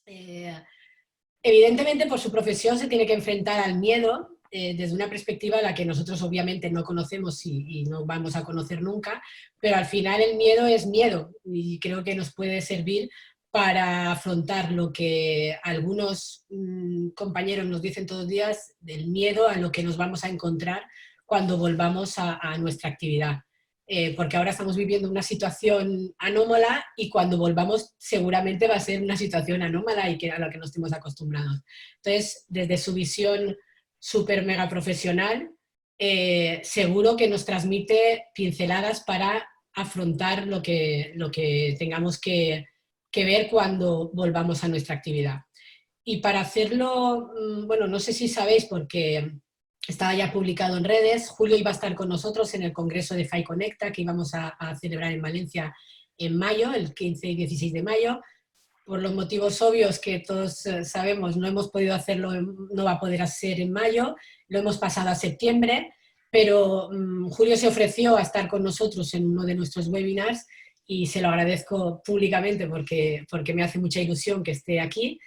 Eh, Evidentemente, por su profesión se tiene que enfrentar al miedo desde una perspectiva a la que nosotros obviamente no conocemos y no vamos a conocer nunca, pero al final el miedo es miedo y creo que nos puede servir para afrontar lo que algunos compañeros nos dicen todos los días, del miedo a lo que nos vamos a encontrar cuando volvamos a nuestra actividad. Porque ahora estamos viviendo una situación anómala y cuando volvamos seguramente va a ser una situación anómala y que a la que no estemos acostumbrados. Entonces, desde su visión súper mega profesional, seguro que nos transmite pinceladas para afrontar lo que tengamos que ver cuando volvamos a nuestra actividad. Y para hacerlo, bueno, no sé si sabéis porque estaba ya publicado en redes, Julio iba a estar con nosotros en el congreso de FI Conecta que íbamos a celebrar en Valencia en mayo, el 15 y 16 de mayo. Por los motivos obvios que todos sabemos, no hemos podido hacerlo, no va a poder ser en mayo, lo hemos pasado a septiembre, pero Julio se ofreció a estar con nosotros en uno de nuestros webinars y se lo agradezco públicamente porque me hace mucha ilusión que esté aquí.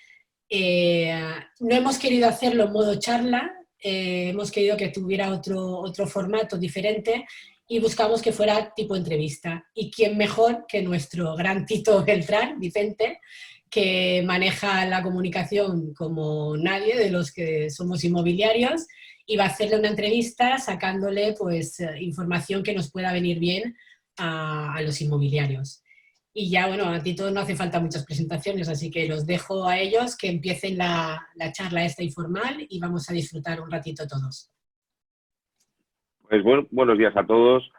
No hemos querido hacerlo en modo charla, hemos querido que tuviera otro formato diferente y buscamos que fuera tipo entrevista. ¿Y quién mejor que nuestro gran Tito Beltrán, Vicente, que maneja la comunicación como nadie de los que somos inmobiliarios y va a hacerle una entrevista sacándole pues, información que nos pueda venir bien a los inmobiliarios. Y ya, bueno, a ti todo no hace falta muchas presentaciones, así que los dejo a ellos que empiecen la charla esta informal y vamos a disfrutar un ratito todos. Pues buenos días a todos.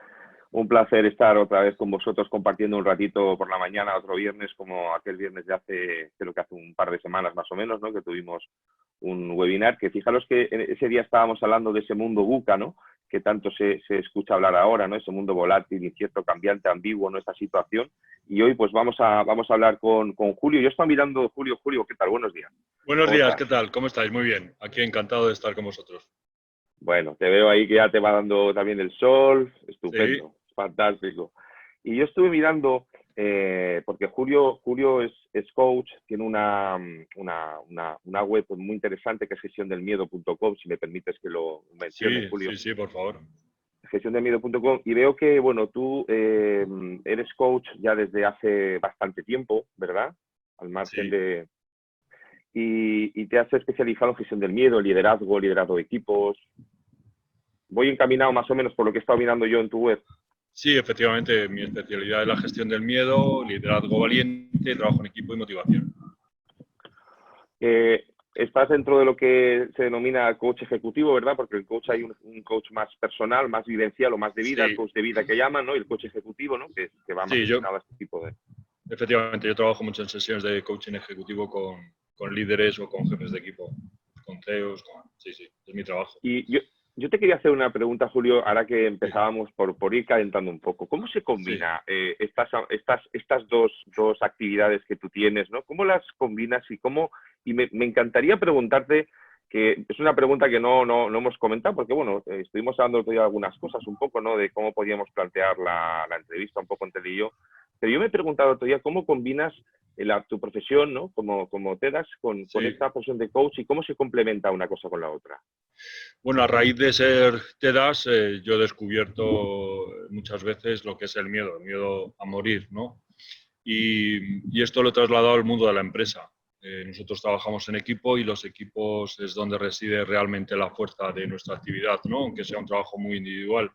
Un placer estar otra vez con vosotros compartiendo un ratito por la mañana, otro viernes, como aquel viernes de creo que hace un par de semanas más o menos, ¿no? Que tuvimos un webinar, que fijaros que ese día estábamos hablando de ese mundo VUCA, ¿no? Que tanto se escucha hablar ahora, ¿no? Ese mundo volátil, incierto, cambiante, ambiguo, ¿no? Esta situación. Y hoy pues vamos a hablar con Julio. Yo estoy mirando, Julio, ¿qué tal? Buenos días. Buenos días, ¿qué tal? ¿Cómo estáis? Muy bien. Aquí encantado de estar con vosotros. Bueno, te veo ahí que ya te va dando también el sol. Estupendo, sí. Fantástico. Y yo estuve mirando, porque Julio es coach, tiene una web muy interesante que es gestiondelmiedo.com, si me permites que lo mencione, sí, Julio. Sí, por favor. Gestiondelmiedo.com, y veo que, bueno, tú eres coach ya desde hace bastante tiempo, ¿verdad? Al margen sí. de... Y te has especializado en gestión del miedo, liderazgo de equipos. ¿Voy encaminado más o menos por lo que he estado mirando yo en tu web? Sí, efectivamente, mi especialidad es la gestión del miedo, liderazgo valiente, trabajo en equipo y motivación. Estás dentro de lo que se denomina coach ejecutivo, ¿verdad? Porque el coach hay un coach más personal, más vivencial o más de vida, sí. El coach de vida que llaman, ¿no? Y el coach ejecutivo, ¿no? Que va más destinado a este tipo de... Efectivamente, yo trabajo mucho en sesiones de coaching ejecutivo con líderes o con jefes de equipo, con CEOs, sí, es mi trabajo. Y yo te quería hacer una pregunta, Julio, ahora que empezábamos por ir calentando un poco. ¿Cómo se combina estas dos actividades que tú tienes, ¿no? ¿Cómo las combinas y me encantaría preguntarte, que es una pregunta que no hemos comentado, porque, bueno, estuvimos hablando otro día de algunas cosas un poco, ¿no? De cómo podíamos plantear la entrevista un poco entre él y yo. Pero yo me he preguntado otro día, ¿cómo combinas tu profesión, ¿no? Como TEDx con esta profesión de coach y cómo se complementa una cosa con la otra? Bueno, a raíz de ser TEDx, yo he descubierto muchas veces lo que es el miedo a morir, ¿no? Y esto lo he trasladado al mundo de la empresa. Nosotros trabajamos en equipo y los equipos es donde reside realmente la fuerza de nuestra actividad, ¿no? Aunque sea un trabajo muy individual.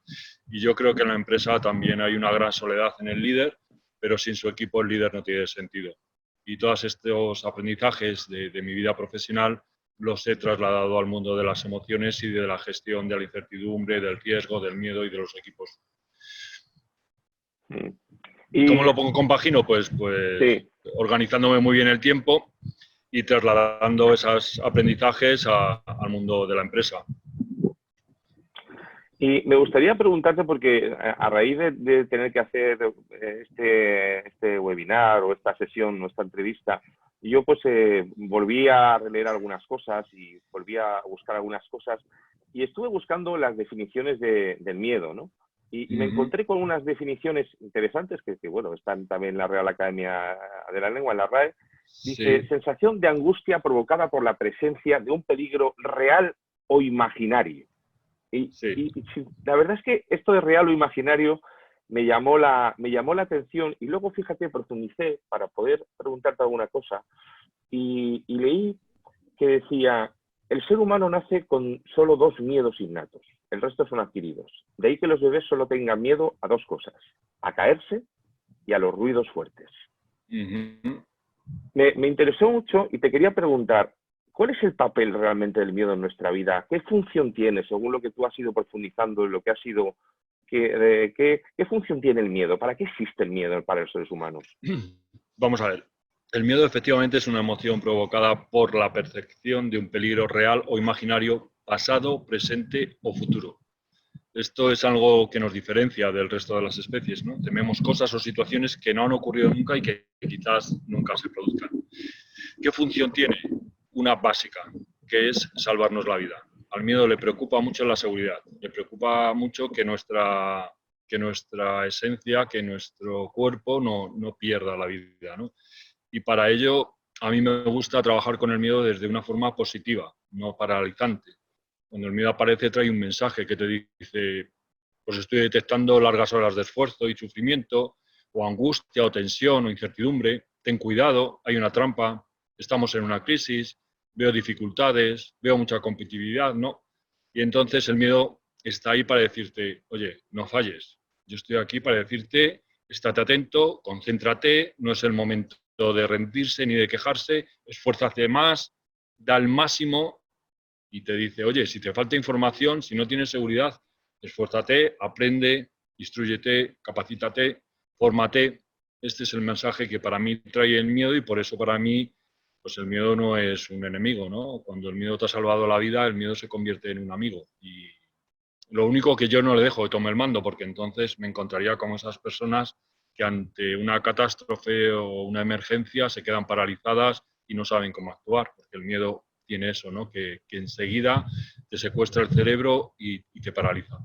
Y yo creo que en la empresa también hay una gran soledad en el líder, pero sin su equipo el líder no tiene sentido. Y todos estos aprendizajes de mi vida profesional los he trasladado al mundo de las emociones y de la gestión de la incertidumbre, del riesgo, del miedo y de los equipos. ¿Y cómo lo compagino? Pues sí, organizándome muy bien el tiempo y trasladando esos aprendizajes al mundo de la empresa. Y me gustaría preguntarte, porque a raíz de tener que hacer este webinar o esta sesión o esta entrevista, yo pues volví a releer algunas cosas y volví a buscar algunas cosas y estuve buscando las definiciones del miedo, ¿no? Y me encontré con unas definiciones interesantes que, bueno, están también en la Real Academia de la Lengua, en la RAE, Dice, Sí. sensación de angustia provocada por la presencia de un peligro real o imaginario. Sí. La verdad es que esto de real o imaginario me llamó la atención y luego, fíjate, profundicé para poder preguntarte alguna cosa y leí que decía, el ser humano nace con solo 2 miedos innatos, el resto son adquiridos. De ahí que los bebés solo tengan miedo a 2 cosas, a caerse y a los ruidos fuertes. Uh-huh. Me interesó mucho y te quería preguntar, ¿cuál es el papel realmente del miedo en nuestra vida? ¿Qué función tiene, según lo que tú has ido profundizando, lo que ha sido, qué función tiene el miedo? ¿Para qué existe el miedo para los seres humanos? Vamos a ver. El miedo efectivamente es una emoción provocada por la percepción de un peligro real o imaginario, pasado, presente o futuro. Esto es algo que nos diferencia del resto de las especies, ¿no? Tememos cosas o situaciones que no han ocurrido nunca y que quizás nunca se produzcan. ¿Qué función tiene? Una básica, que es salvarnos la vida. Al miedo le preocupa mucho la seguridad, le preocupa mucho que nuestra esencia, que nuestro cuerpo no pierda la vida, ¿no? Y para ello a mí me gusta trabajar con el miedo desde una forma positiva, no paralizante. Cuando el miedo aparece trae un mensaje que te dice, pues estoy detectando largas horas de esfuerzo y sufrimiento, o angustia, o tensión, o incertidumbre, ten cuidado, hay una trampa, estamos en una crisis, veo dificultades, veo mucha competitividad, ¿no? Y entonces el miedo está ahí para decirte, oye, no falles, yo estoy aquí para decirte, estate atento, concéntrate, no es el momento de rendirse ni de quejarse, esfuérzate más, da el máximo y te dice, oye, si te falta información, si no tienes seguridad, esfuérzate, aprende, instrúyete, capacítate, fórmate. Este es el mensaje que para mí trae el miedo y por eso para mí pues el miedo no es un enemigo, ¿no? Cuando el miedo te ha salvado la vida, el miedo se convierte en un amigo. Y lo único que yo no le dejo que tome el mando, porque entonces me encontraría con esas personas que ante una catástrofe o una emergencia se quedan paralizadas y no saben cómo actuar, porque el miedo tiene eso, ¿no? Que enseguida te secuestra el cerebro y te paraliza.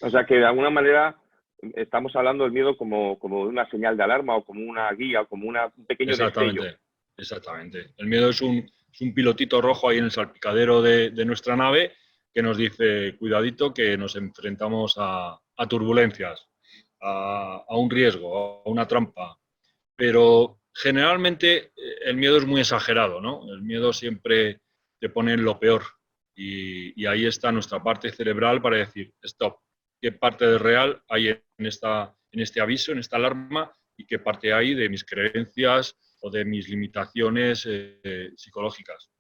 O sea, que de alguna manera estamos hablando del miedo como de una señal de alarma o como una guía, como un pequeño destello. Exactamente, exactamente. El miedo es un pilotito rojo ahí en el salpicadero de nuestra nave que nos dice, cuidadito, que nos enfrentamos a turbulencias, a un riesgo, a una trampa. Pero generalmente el miedo es muy exagerado, ¿no? El miedo siempre te pone en lo peor y ahí está nuestra parte cerebral para decir, stop, ¿qué parte de real hay en este aviso, en esta alarma y qué parte hay de mis creencias o de mis limitaciones psicológicas?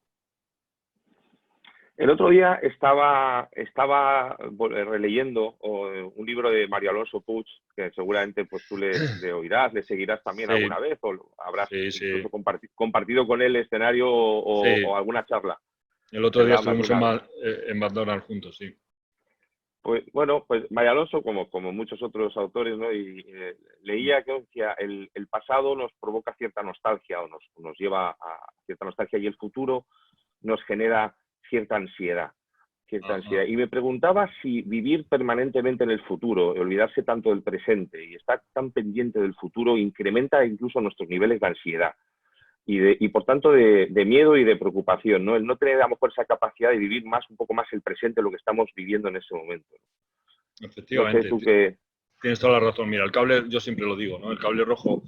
El otro día estaba releyendo un libro de Mario Alonso Puig, que seguramente pues tú le oirás, le seguirás también Sí, alguna vez, o habrás sí, sí, incluso compartido con él escenario o sí. alguna charla, El otro día ¿verdad? Más de estuvimos una vez. en McDonald's juntos, sí. Pues bueno, pues Mario Alonso, como muchos otros autores, ¿no? Leía que decía, el pasado nos provoca cierta nostalgia o nos lleva a cierta nostalgia y el futuro nos genera cierta ansiedad. Ajá. Y me preguntaba si vivir permanentemente en el futuro, olvidarse tanto del presente y estar tan pendiente del futuro incrementa incluso nuestros niveles de ansiedad y por tanto de miedo y de preocupación, ¿no? El no tener a lo mejor esa capacidad de vivir un poco más el presente, lo que estamos viviendo en ese momento. No sé Efectivamente, tú qué. tienes toda la razón. Mira, el cable, yo siempre lo digo, ¿no? El cable rojo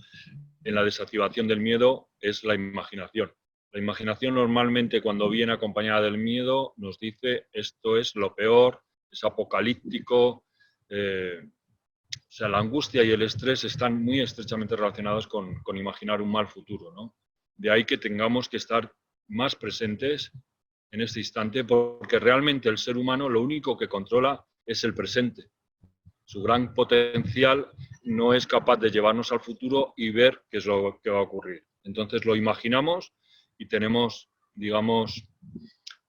en la desactivación del miedo es la imaginación. La imaginación normalmente cuando viene acompañada del miedo nos dice esto es lo peor, es apocalíptico. O sea, la angustia y el estrés están muy estrechamente relacionados con imaginar un mal futuro, ¿no? De ahí que tengamos que estar más presentes en este instante porque realmente el ser humano lo único que controla es el presente. Su gran potencial no es capaz de llevarnos al futuro y ver qué es lo que va a ocurrir. Entonces lo imaginamos y tenemos, digamos,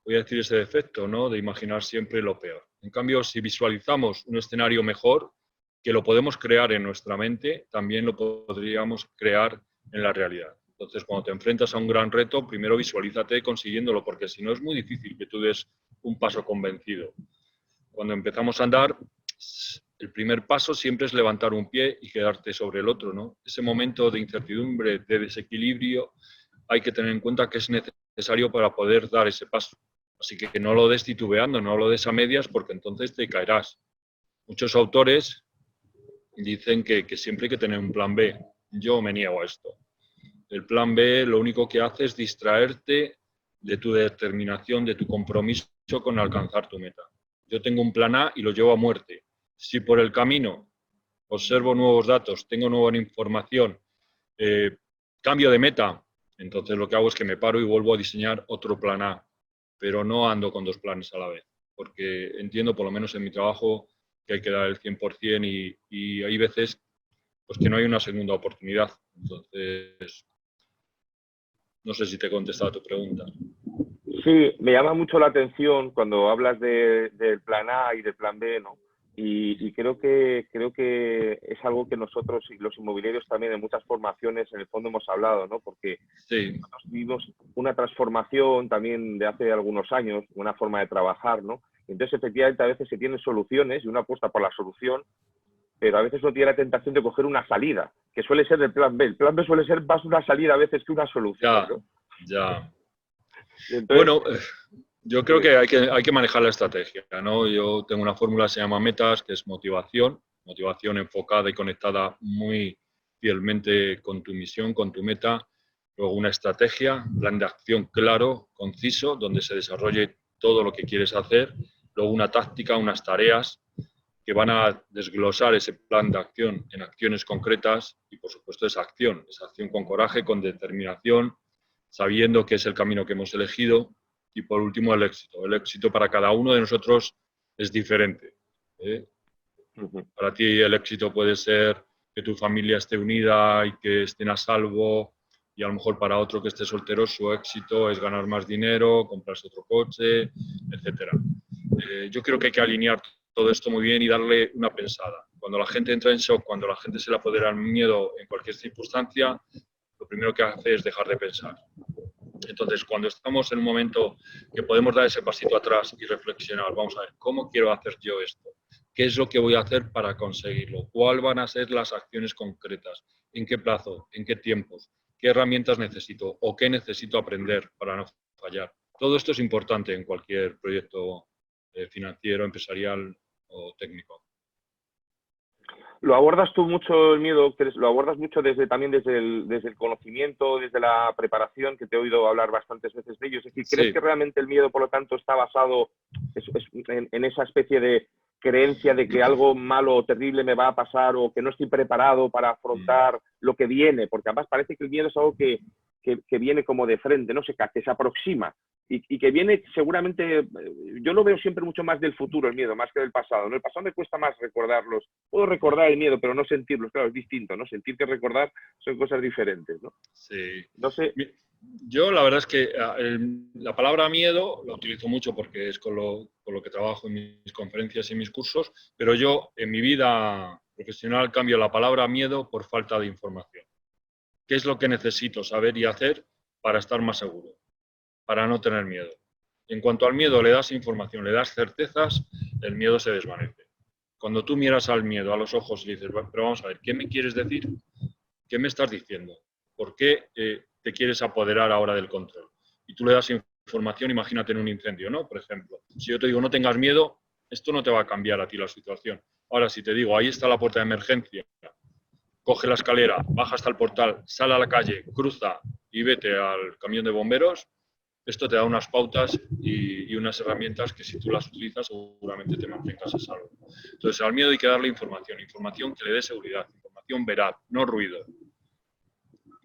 voy a decir ese defecto, ¿no? De imaginar siempre lo peor. En cambio, si visualizamos un escenario mejor, que lo podemos crear en nuestra mente, también lo podríamos crear en la realidad. Entonces, cuando te enfrentas a un gran reto, primero visualízate consiguiéndolo, porque si no es muy difícil que tú des un paso convencido. Cuando empezamos a andar, el primer paso siempre es levantar un pie y quedarte sobre el otro, ¿no? Ese momento de incertidumbre, de desequilibrio, hay que tener en cuenta que es necesario para poder dar ese paso. Así que no lo des titubeando, no lo des a medias, porque entonces te caerás. Muchos autores dicen que siempre hay que tener un plan B. Yo me niego a esto. El plan B lo único que hace es distraerte de tu determinación, de tu compromiso con alcanzar tu meta. Yo tengo un plan A y lo llevo a muerte. Si por el camino observo nuevos datos, tengo nueva información, cambio de meta, entonces lo que hago es que me paro y vuelvo a diseñar otro plan A, pero no ando con dos planes a la vez, porque entiendo, por lo menos en mi trabajo, que hay que dar el 100% y hay veces pues, que no hay una segunda oportunidad. Entonces, no sé si te he contestado a tu pregunta. Sí, me llama mucho la atención cuando hablas del plan A y del plan B, ¿no? Y creo que es algo que nosotros y los inmobiliarios también en muchas formaciones en el fondo hemos hablado, ¿no? Porque sí. nosotros vivimos una transformación también de hace algunos años, una forma de trabajar, ¿no? Entonces, efectivamente, a veces se tienen soluciones y uno apuesta por la solución, pero a veces uno tiene la tentación de coger una salida, que suele ser el plan B. El plan B suele ser más una salida a veces que una solución, ¿no? Ya. Entonces, bueno, yo creo que hay que manejar la estrategia, ¿no? Yo tengo una fórmula que se llama METAS, que es motivación enfocada y conectada muy fielmente con tu misión, con tu meta. Luego una estrategia, un plan de acción claro, conciso, donde se desarrolle todo lo que quieres hacer. Luego una táctica, unas tareas que van a desglosar ese plan de acción en acciones concretas y, por supuesto, esa acción con coraje, con determinación, sabiendo que es el camino que hemos elegido. Y por último, el éxito. El éxito para cada uno de nosotros es diferente. Para ti el éxito puede ser que tu familia esté unida y que estén a salvo, y a lo mejor para otro que esté soltero su éxito es ganar más dinero, comprarse otro coche, etc. Yo creo que hay que alinear todo esto muy bien y darle una pensada. Cuando la gente entra en shock, cuando la gente se le apodera el miedo en cualquier circunstancia, lo primero que hace es dejar de pensar. Entonces, cuando estamos en un momento que podemos dar ese pasito atrás y reflexionar, vamos a ver, ¿cómo quiero hacer yo esto? ¿Qué es lo que voy a hacer para conseguirlo? ¿Cuáles van a ser las acciones concretas? ¿En qué plazo? ¿En qué tiempos? ¿Qué herramientas necesito? ¿O qué necesito aprender para no fallar? Todo esto es importante en cualquier proyecto financiero, empresarial o técnico. ¿Lo abordas tú mucho el miedo? ¿Lo abordas mucho también desde el conocimiento, desde la preparación, que te he oído hablar bastantes veces de ello? Es decir, ¿crees que realmente el miedo, por lo tanto, está basado en esa especie de creencia de que algo malo o terrible me va a pasar o que no estoy preparado para afrontar lo que viene? Porque además parece que el miedo es algo que viene como de frente, no sé, que se aproxima. Y que viene seguramente, yo lo veo siempre mucho más del futuro el miedo, más que del pasado, ¿no? El pasado me cuesta más recordarlos. Puedo recordar el miedo, pero no sentirlos, claro, es distinto, ¿no? Sentir que recordar son cosas diferentes, ¿no? Sí. No sé. Yo la verdad es que la palabra miedo la utilizo mucho porque es con lo que trabajo en mis conferencias y mis cursos, pero yo en mi vida profesional cambio la palabra miedo por falta de información. ¿Qué es lo que necesito saber y hacer para estar más seguro? Para no tener miedo. En cuanto al miedo, le das información, le das certezas, el miedo se desvanece. Cuando tú miras al miedo a los ojos y dices, pero vamos a ver, ¿qué me quieres decir? ¿Qué me estás diciendo? ¿Por qué te quieres apoderar ahora del control? Y tú le das información, imagínate en un incendio, ¿no? Por ejemplo, si yo te digo no tengas miedo, esto no te va a cambiar a ti la situación. Ahora, si te digo, ahí está la puerta de emergencia, coge la escalera, baja hasta el portal, sale a la calle, cruza y vete al camión de bomberos, esto te da unas pautas y unas herramientas que si tú las utilizas seguramente te mantengas a salvo. Entonces al miedo hay que darle información que le dé seguridad, información veraz, no ruido.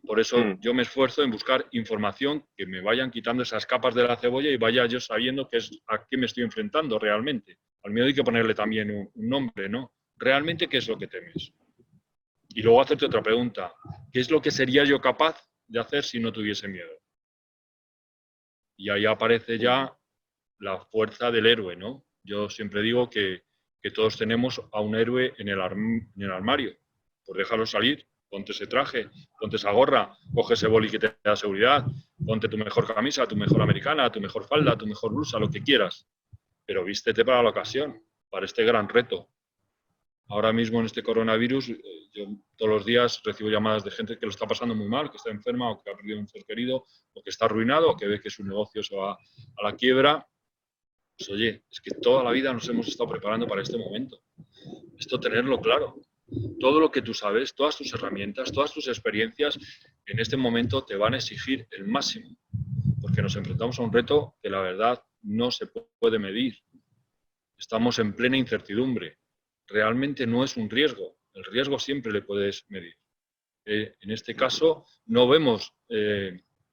Por eso yo me esfuerzo en buscar información que me vayan quitando esas capas de la cebolla y vaya yo sabiendo a qué me estoy enfrentando realmente. Al miedo hay que ponerle también un nombre, ¿no? ¿Realmente qué es lo que temes? Y luego hacerte otra pregunta. ¿Qué es lo que sería yo capaz de hacer si no tuviese miedo? Y ahí aparece ya la fuerza del héroe, ¿no? Yo siempre digo que todos tenemos a un héroe en el armario. Pues déjalo salir, ponte ese traje, ponte esa gorra, coge ese boli que te da seguridad, ponte tu mejor camisa, tu mejor americana, tu mejor falda, tu mejor blusa, lo que quieras. Pero vístete para la ocasión, para este gran reto. Ahora mismo en este coronavirus, yo todos los días recibo llamadas de gente que lo está pasando muy mal, que está enferma o que ha perdido un ser querido o que está arruinado o que ve que su negocio se va a la quiebra. Pues oye, es que toda la vida nos hemos estado preparando para este momento. Esto tenerlo claro. Todo lo que tú sabes, todas tus herramientas, todas tus experiencias, en este momento te van a exigir el máximo, porque nos enfrentamos a un reto que la verdad no se puede medir. Estamos en plena incertidumbre. Realmente no es un riesgo. El riesgo siempre le puedes medir. En este caso no vemos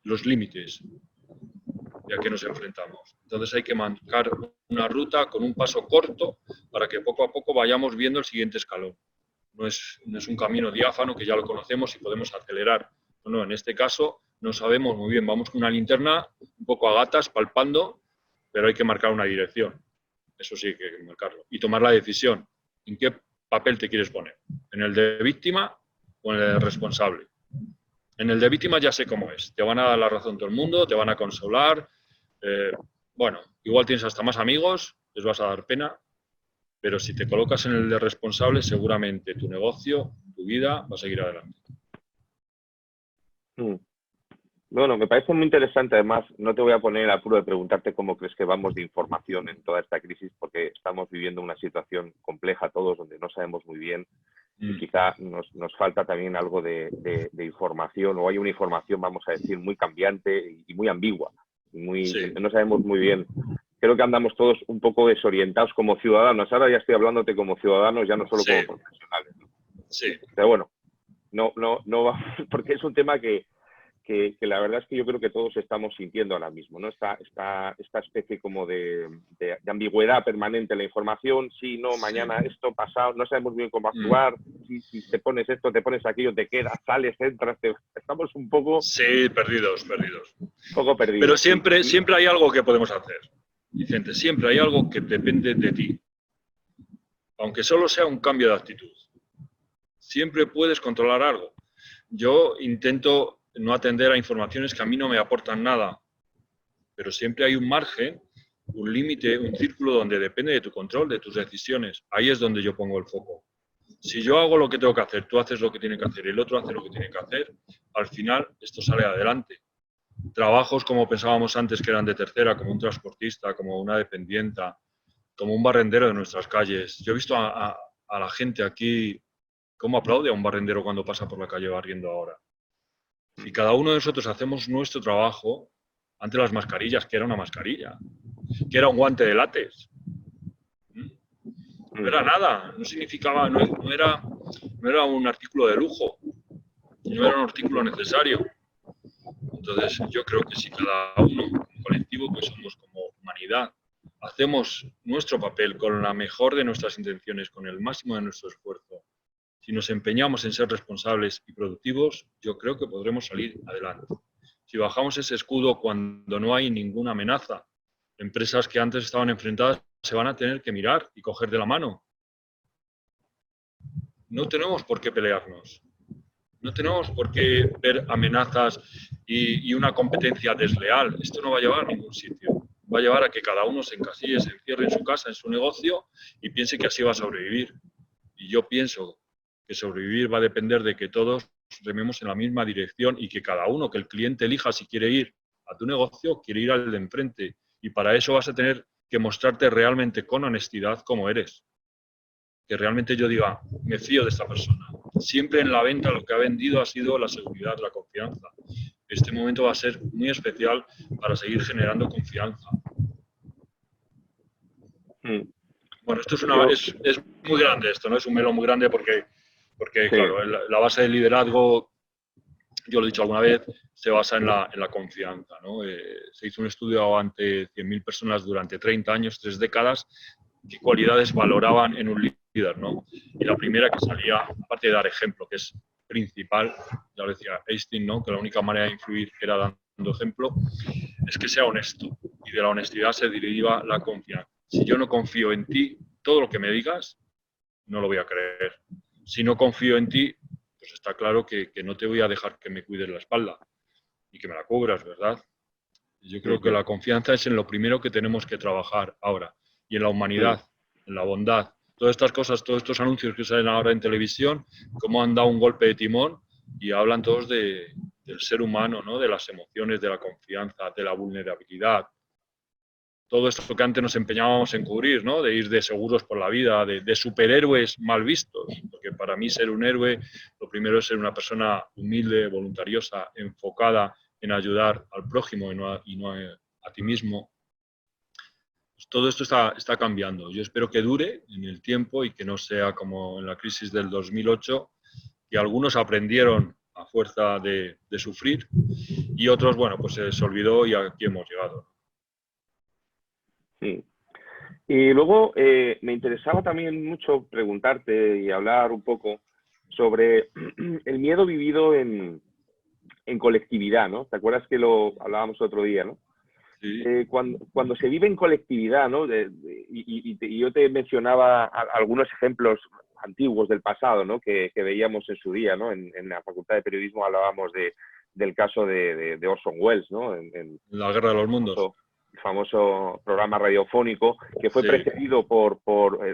los límites ya que nos enfrentamos. Entonces hay que marcar una ruta con un paso corto para que poco a poco vayamos viendo el siguiente escalón. No es un camino diáfano que ya lo conocemos y podemos acelerar. No, en este caso no sabemos muy bien. Vamos con una linterna un poco a gatas, palpando, pero hay que marcar una dirección. Eso sí hay que marcarlo. Y tomar la decisión. ¿En qué papel te quieres poner? ¿En el de víctima o en el de responsable? En el de víctima ya sé cómo es. Te van a dar la razón todo el mundo, te van a consolar. Bueno, igual tienes hasta más amigos, les vas a dar pena, pero si te colocas en el de responsable, seguramente tu negocio, tu vida va a seguir adelante. Bueno, me parece muy interesante. Además, no te voy a poner el apuro de preguntarte cómo crees que vamos de información en toda esta crisis, porque estamos viviendo una situación compleja todos, donde no sabemos muy bien y quizá nos falta también algo de información, o hay una información, vamos a decir, muy cambiante y muy ambigua. Sí. No sabemos muy bien. Creo que andamos todos un poco desorientados como ciudadanos. Ahora ya estoy hablándote como ciudadanos, ya no solo como profesionales. Sí. Pero bueno, no vamos, porque es un tema que la verdad es que yo creo que todos estamos sintiendo ahora mismo, ¿no? Esta especie como de ambigüedad permanente en la información. Sí, no, mañana esto, pasado, no sabemos bien cómo actuar. Si te pones esto, te pones aquello, te quedas, sales, entras, estamos un poco... Sí, perdidos. Un poco perdidos. Pero siempre hay algo que podemos hacer, Vicente. Siempre hay algo que depende de ti. Aunque solo sea un cambio de actitud. Siempre puedes controlar algo. Yo intento no atender a informaciones que a mí no me aportan nada, pero siempre hay un margen, un límite, un círculo donde depende de tu control, de tus decisiones. Ahí es donde yo pongo el foco. Si yo hago lo que tengo que hacer, tú haces lo que tiene que hacer y el otro hace lo que tiene que hacer, al final esto sale adelante. Trabajos como pensábamos antes que eran de tercera, como un transportista, como una dependienta, como un barrendero de nuestras calles. Yo he visto a la gente aquí cómo aplaude a un barrendero cuando pasa por la calle barriendo ahora. Si cada uno de nosotros hacemos nuestro trabajo, ante las mascarillas, que era una mascarilla, que era un guante de látex, no era nada, no significaba, no era un artículo de lujo, no era un artículo necesario. Entonces yo creo que si cada uno, como colectivo que somos, como humanidad, hacemos nuestro papel con la mejor de nuestras intenciones, con el máximo de nuestro esfuerzo, si nos empeñamos en ser responsables y productivos, yo creo que podremos salir adelante. Si bajamos ese escudo cuando no hay ninguna amenaza, empresas que antes estaban enfrentadas se van a tener que mirar y coger de la mano. No tenemos por qué pelearnos. No tenemos por qué ver amenazas y una competencia desleal. Esto no va a llevar a ningún sitio. Va a llevar a que cada uno se encasille, se encierre en su casa, en su negocio y piense que así va a sobrevivir. Y yo pienso que sobrevivir va a depender de que todos rememos en la misma dirección y que cada uno, que el cliente elija si quiere ir a tu negocio, quiere ir al de enfrente. Y para eso vas a tener que mostrarte realmente con honestidad como eres. Que realmente yo diga, me fío de esta persona. Siempre en la venta lo que ha vendido ha sido la seguridad, la confianza. Este momento va a ser muy especial para seguir generando confianza. Bueno, esto es muy grande esto, ¿no? Es un melón muy grande porque sí. Claro, la base del liderazgo, yo lo he dicho alguna vez, se basa en la confianza, ¿no? Se hizo un estudio ante 100.000 personas durante 30 años, 3 décadas, qué cualidades valoraban en un líder, ¿no? Y la primera que salía, aparte de dar ejemplo, que es principal, ya lo decía Einstein, ¿no? Que la única manera de influir era dando ejemplo, es que sea honesto. Y de la honestidad se deriva la confianza. Si yo no confío en ti, todo lo que me digas, no lo voy a creer. Si no confío en ti, pues está claro que no te voy a dejar que me cuides la espalda y que me la cubras, ¿verdad? Yo creo que la confianza es en lo primero que tenemos que trabajar ahora. Y en la humanidad, en la bondad, Todas estas cosas, todos estos anuncios que salen ahora en televisión, cómo han dado un golpe de timón y hablan todos del ser humano, ¿no? De las emociones, de la confianza, de la vulnerabilidad. Todo esto que antes nos empeñábamos en cubrir, ¿no? De ir de seguros por la vida, de superhéroes mal vistos. Porque para mí ser un héroe, lo primero es ser una persona humilde, voluntariosa, enfocada en ayudar al prójimo y no a ti mismo. Pues todo esto está cambiando. Yo espero que dure en el tiempo y que no sea como en la crisis del 2008, que algunos aprendieron a fuerza de sufrir y otros, bueno, pues se les olvidó y aquí hemos llegado. Sí. Y luego me interesaba también mucho preguntarte y hablar un poco sobre el miedo vivido en colectividad, ¿no? ¿Te acuerdas que lo hablábamos otro día, ¿no? Sí. Cuando se vive en colectividad, ¿no? Y yo te mencionaba algunos ejemplos antiguos del pasado, ¿no? Que veíamos en su día, ¿no? En la Facultad de Periodismo hablábamos del caso de Orson Welles, ¿no? En La Guerra de los Mundos. El famoso programa radiofónico que fue precedido por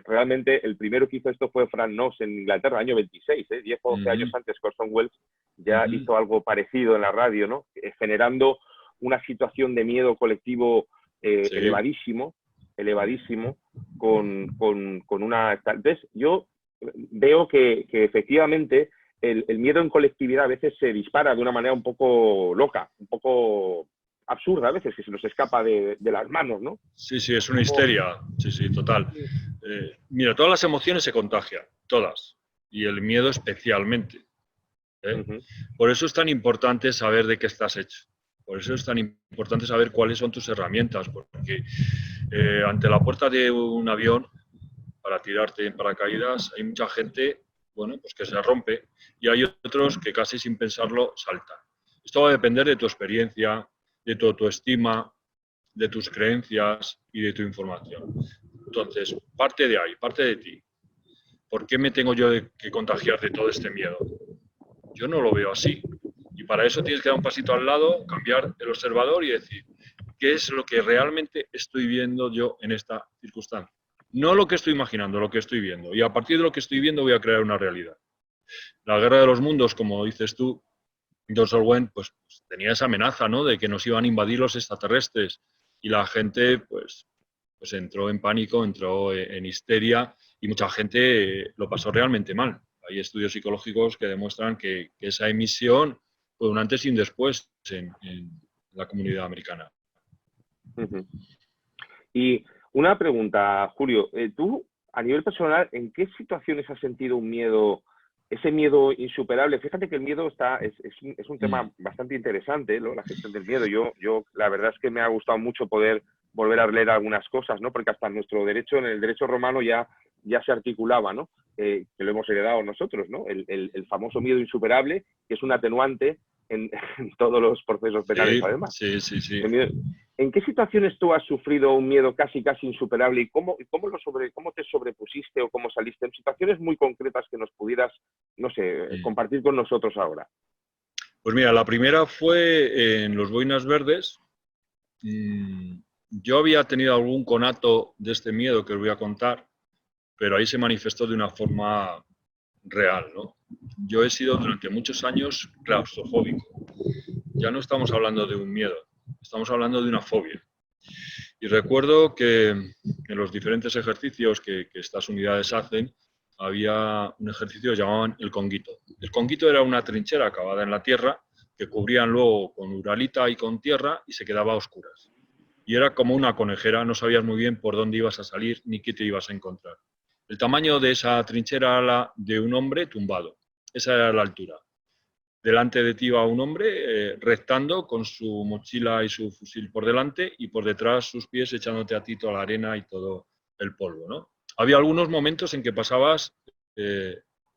realmente el primero que hizo esto fue Frank Knox en Inglaterra, año 26, 10 o 11 años antes que Orson Welles ya hizo algo parecido en la radio, ¿no? Generando una situación de miedo colectivo elevadísimo, con una... Entonces, yo veo que efectivamente el miedo en colectividad a veces se dispara de una manera un poco loca, un poco absurda a veces, que se nos escapa de las manos, ¿no? Sí, es una histeria, sí, total. Mira, todas las emociones se contagian, todas, y el miedo especialmente. Por eso es tan importante saber de qué estás hecho. Por eso es tan importante saber cuáles son tus herramientas, porque ante la puerta de un avión, para tirarte en paracaídas, hay mucha gente, bueno, pues que se rompe, y hay otros que casi sin pensarlo saltan. Esto va a depender de tu experiencia, de tu autoestima, de tus creencias y de tu información. Entonces, parte de ahí, parte de ti. ¿Por qué me tengo yo que contagiar de todo este miedo? Yo no lo veo así. Y para eso tienes que dar un pasito al lado, cambiar el observador y decir, ¿qué es lo que realmente estoy viendo yo en esta circunstancia? No lo que estoy imaginando, lo que estoy viendo. Y a partir de lo que estoy viendo voy a crear una realidad. La Guerra de los Mundos, como dices tú, George Orwell, pues tenía esa amenaza, ¿no? De que nos iban a invadir los extraterrestres. Y la gente, pues entró en pánico, entró en histeria y mucha gente lo pasó realmente mal. Hay estudios psicológicos que demuestran que esa emisión fue un antes y un después en la comunidad americana. Y una pregunta, Julio, tú a nivel personal, ¿en qué situaciones has sentido un miedo, ese miedo insuperable? Fíjate que el miedo es un tema bastante interesante, la gestión del miedo. Yo la verdad es que me ha gustado mucho poder volver a leer algunas cosas, ¿no? Porque hasta nuestro derecho, en el derecho romano ya se articulaba, ¿no? Que lo hemos heredado nosotros, ¿no? El famoso miedo insuperable, que es un atenuante en todos los procesos penales, además. Sí. ¿En qué situaciones tú has sufrido un miedo casi insuperable y cómo te sobrepusiste o cómo saliste? En situaciones muy concretas que nos pudieras, no sé, compartir con nosotros ahora. Pues mira, la primera fue en los Boinas Verdes. Yo había tenido algún conato de este miedo que os voy a contar, pero ahí se manifestó de una forma real, ¿no? Yo he sido durante muchos años claustrofóbico. Ya no estamos hablando de un miedo, estamos hablando de una fobia. Y recuerdo que en los diferentes ejercicios que estas unidades hacen, había un ejercicio que llamaban el conguito. El conguito era una trinchera cavada en la tierra que cubrían luego con uralita y con tierra y se quedaba a oscuras. Y era como una conejera, no sabías muy bien por dónde ibas a salir ni qué te ibas a encontrar. El tamaño de esa trinchera era la de un hombre tumbado. Esa era la altura. Delante de ti iba un hombre rectando con su mochila y su fusil por delante y por detrás sus pies echándote a ti toda la arena y todo el polvo, ¿no? Había algunos momentos en que pasabas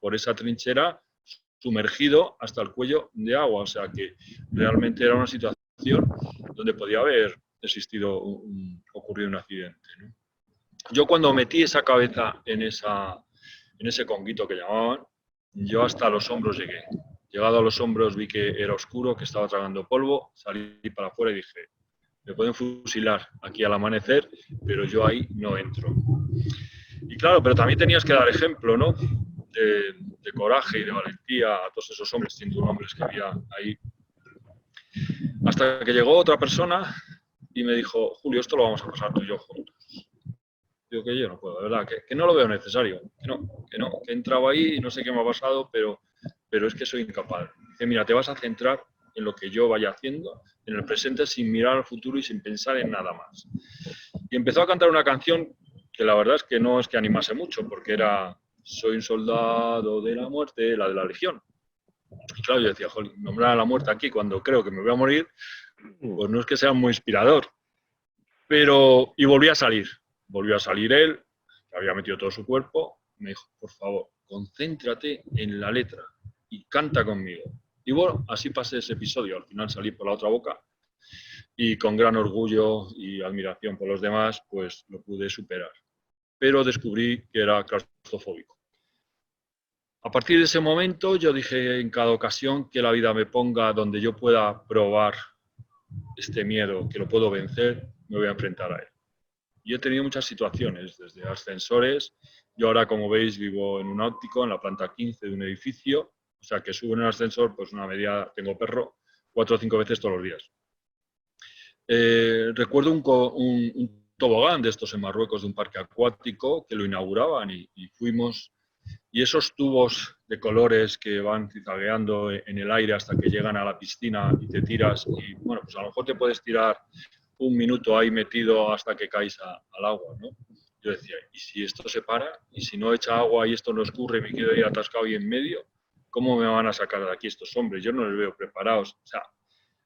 por esa trinchera sumergido hasta el cuello de agua, o sea que realmente era una situación donde podía haber ocurrido un accidente, ¿no? Yo cuando metí esa cabeza en ese conguito que llamaban, yo hasta los hombros llegué. Llegado a los hombros vi que era oscuro, que estaba tragando polvo, salí para afuera y dije, me pueden fusilar aquí al amanecer, pero yo ahí no entro. Y claro, pero también tenías que dar ejemplo, ¿no? De coraje y de valentía a todos esos hombres, 101 hombres que había ahí. Hasta que llegó otra persona y me dijo, Julio, esto lo vamos a pasar tú y yo juntos. Digo que yo no puedo, de verdad, que no lo veo necesario, que he entrado ahí y no sé qué me ha pasado, pero es que soy incapaz. Dice, mira, te vas a centrar en lo que yo vaya haciendo, en el presente, sin mirar al futuro y sin pensar en nada más. Y empezó a cantar una canción que la verdad es que no es que animase mucho, porque era Soy un soldado de la muerte, la de la Legión. Y claro, yo decía, joder, nombrar a la muerte aquí cuando creo que me voy a morir, pues no es que sea muy inspirador. Y volvió a salir él, que había metido todo su cuerpo, me dijo, por favor, concéntrate en la letra y canta conmigo. Y bueno, así pasé ese episodio, al final salí por la otra boca y con gran orgullo y admiración por los demás, pues lo pude superar. Pero descubrí que era claustrofóbico. A partir de ese momento yo dije en cada ocasión que la vida me ponga donde yo pueda probar este miedo, que lo puedo vencer, me voy a enfrentar a él. Y he tenido muchas situaciones, desde ascensores. Yo ahora, como veis, vivo en un ático, en la planta 15 de un edificio. O sea, que subo en el ascensor, pues una media, tengo perro, 4 o 5 veces todos los días. Recuerdo un tobogán de estos en Marruecos, de un parque acuático, que lo inauguraban y fuimos. Y esos tubos de colores que van zigzagueando en el aire hasta que llegan a la piscina y te tiras. Y bueno, pues a lo mejor te puedes tirar un minuto ahí metido hasta que caes al agua, ¿no? Yo decía, ¿y si esto se para? ¿Y si no echa agua y esto no escurre y me quedo ahí atascado ahí en medio? ¿Cómo me van a sacar de aquí estos hombres? Yo no les veo preparados. O sea,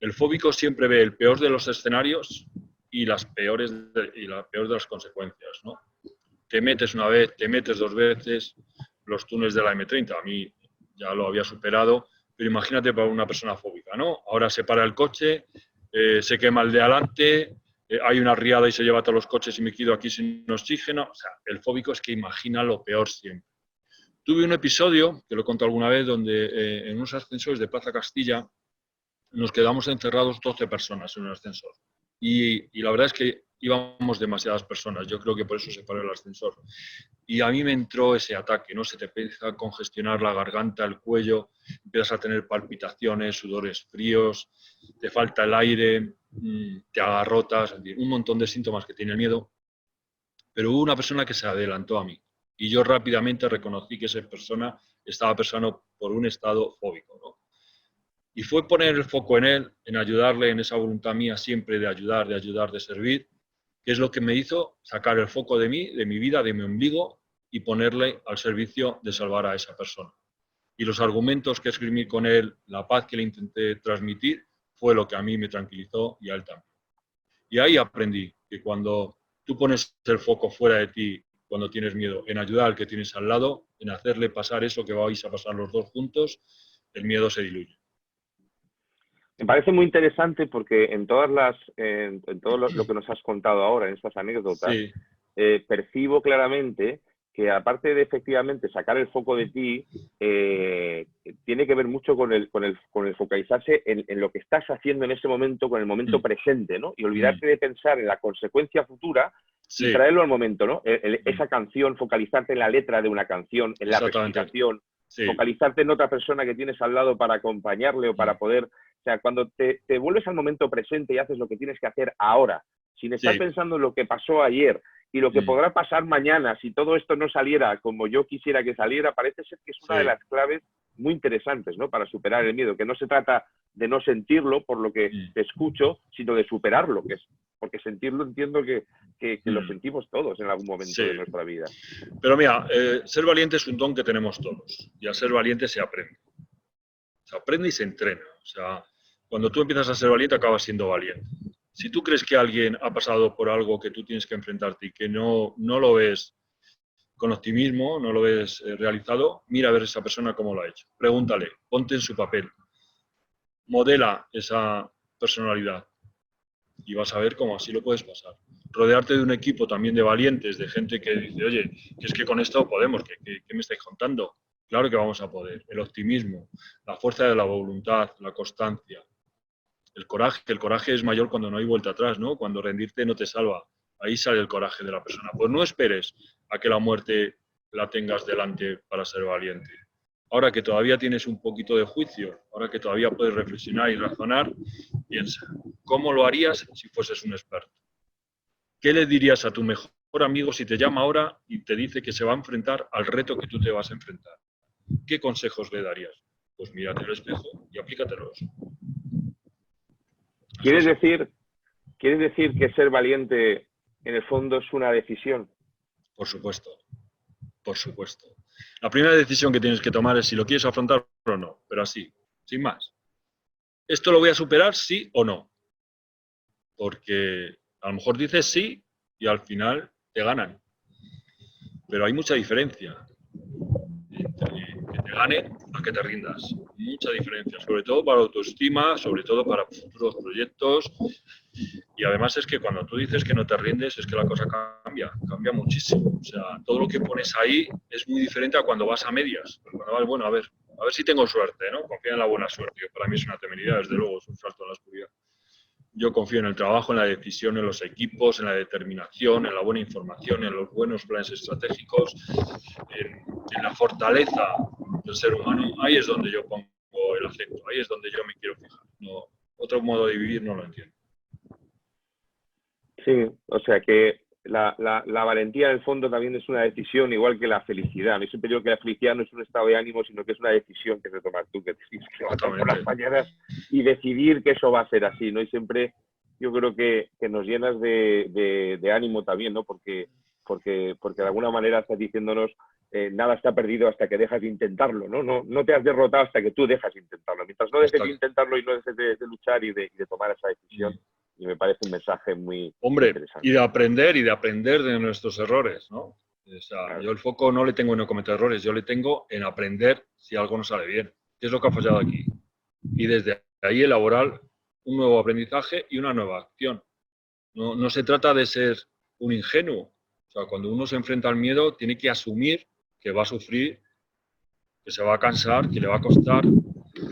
el fóbico siempre ve el peor de los escenarios y la peor de las consecuencias, ¿no? Te metes una vez, te metes 2 veces, los túneles de la M30, a mí ya lo había superado, pero imagínate para una persona fóbica, ¿no? Ahora se para el coche, se quema el de adelante, hay una riada y se lleva todos los coches y me quedo aquí sin oxígeno. O sea, el fóbico es que imagina lo peor siempre. Tuve un episodio, que lo he contado alguna vez, donde en unos ascensores de Plaza Castilla nos quedamos encerrados 12 personas en un ascensor. Y la verdad es que íbamos demasiadas personas, yo creo que por eso se paró el ascensor. Y a mí me entró ese ataque, ¿no? Se te empieza a congestionar la garganta, el cuello, empiezas a tener palpitaciones, sudores fríos, te falta el aire, te agarrotas, un montón de síntomas que tiene el miedo. Pero hubo una persona que se adelantó a mí y yo rápidamente reconocí que esa persona estaba pasando por un estado fóbico, ¿no? Y fue poner el foco en él, en ayudarle, en esa voluntad mía siempre de ayudar, de servir, que es lo que me hizo sacar el foco de mí, de mi vida, de mi ombligo y ponerle al servicio de salvar a esa persona. Y los argumentos que escribí con él, la paz que le intenté transmitir, fue lo que a mí me tranquilizó y a él también. Y ahí aprendí que cuando tú pones el foco fuera de ti, cuando tienes miedo, en ayudar al que tienes al lado, en hacerle pasar eso que vais a pasar los dos juntos, el miedo se diluye. Me parece muy interesante porque en todo lo que nos has contado ahora, en estas anécdotas, sí. Percibo claramente que aparte de efectivamente sacar el foco de ti, tiene que ver mucho con el focalizarse en lo que estás haciendo en ese momento, con el momento presente, ¿no? Y olvidarte de pensar en la consecuencia futura y traerlo al momento, ¿no? Esa canción, focalizarte en la letra de una canción, en la respiración, focalizarte en otra persona que tienes al lado para acompañarle o para poder... O sea, cuando te vuelves al momento presente y haces lo que tienes que hacer ahora, sin estar pensando en lo que pasó ayer y lo que podrá pasar mañana, si todo esto no saliera como yo quisiera que saliera, parece ser que es una de las claves muy interesantes, ¿no? Para superar el miedo, que no se trata de no sentirlo, por lo que te escucho, sino de superarlo, que es porque sentirlo entiendo que lo sentimos todos en algún momento de nuestra vida. Pero mira, ser valiente es un don que tenemos todos, y a ser valiente se aprende. Se aprende y se entrena. O sea, cuando tú empiezas a ser valiente, acabas siendo valiente. Si tú crees que alguien ha pasado por algo que tú tienes que enfrentarte y que no lo ves con optimismo, no lo ves realizado, mira a ver esa persona cómo lo ha hecho. Pregúntale, ponte en su papel. Modela esa personalidad y vas a ver cómo así lo puedes pasar. Rodearte de un equipo también de valientes, de gente que dice, oye, que es que con esto podemos, ¿qué me estáis contando? Claro que vamos a poder. El optimismo, la fuerza de la voluntad, la constancia, el coraje es mayor cuando no hay vuelta atrás, ¿no? Cuando rendirte no te salva. Ahí sale el coraje de la persona. Pues no esperes a que la muerte la tengas delante para ser valiente. Ahora que todavía tienes un poquito de juicio, ahora que todavía puedes reflexionar y razonar, piensa, ¿cómo lo harías si fueses un experto? ¿Qué le dirías a tu mejor amigo si te llama ahora y te dice que se va a enfrentar al reto que tú te vas a enfrentar? ¿Qué consejos le darías? Pues mírate al espejo y aplícatelos. ¿Quieres decir que ser valiente en el fondo es una decisión? Por supuesto, por supuesto. La primera decisión que tienes que tomar es si lo quieres afrontar o no, pero así, sin más. ¿Esto lo voy a superar, sí o no? Porque a lo mejor dices sí y al final te ganan. Pero hay mucha diferencia entre que te ganen a que te rindas. Mucha diferencia, sobre todo para autoestima, sobre todo para futuros proyectos. Y además es que cuando tú dices que no te rindes, es que la cosa cambia muchísimo. O sea, todo lo que pones ahí es muy diferente a cuando vas a medias. Porque cuando vas, bueno, a ver si tengo suerte, ¿no? Confía en la buena suerte, que para mí es una temeridad, desde luego, es un salto en la oscuridad. Yo confío en el trabajo, en la decisión, en los equipos, en la determinación, en la buena información, en los buenos planes estratégicos, en la fortaleza del ser humano. Ahí es donde yo pongo el acento, ahí es donde yo me quiero fijar. No, otro modo de vivir no lo entiendo. Sí, o sea que la valentía en el fondo también es una decisión, igual que la felicidad. Yo siempre digo que la felicidad no es un estado de ánimo, sino que es una decisión que se tomas tú, que tienes que levantar por las mañanas y decidir que eso va a ser así, ¿no? Y siempre yo creo que nos llenas de ánimo también, ¿no? Porque de alguna manera estás diciéndonos nada está perdido hasta que dejas de intentarlo, ¿no? No te has derrotado hasta que tú dejas de intentarlo. Mientras no dejes de intentarlo y no dejes de luchar y de tomar esa decisión, y me parece un mensaje muy interesante. Y de aprender de nuestros errores, ¿no? O sea, claro. Yo el foco no le tengo en no cometer errores, yo le tengo en aprender si algo no sale bien. ¿Qué es lo que ha fallado aquí? Y desde ahí elaborar un nuevo aprendizaje y una nueva acción. No se trata de ser un ingenuo. O sea, cuando uno se enfrenta al miedo, tiene que asumir que va a sufrir, que se va a cansar, que le va a costar.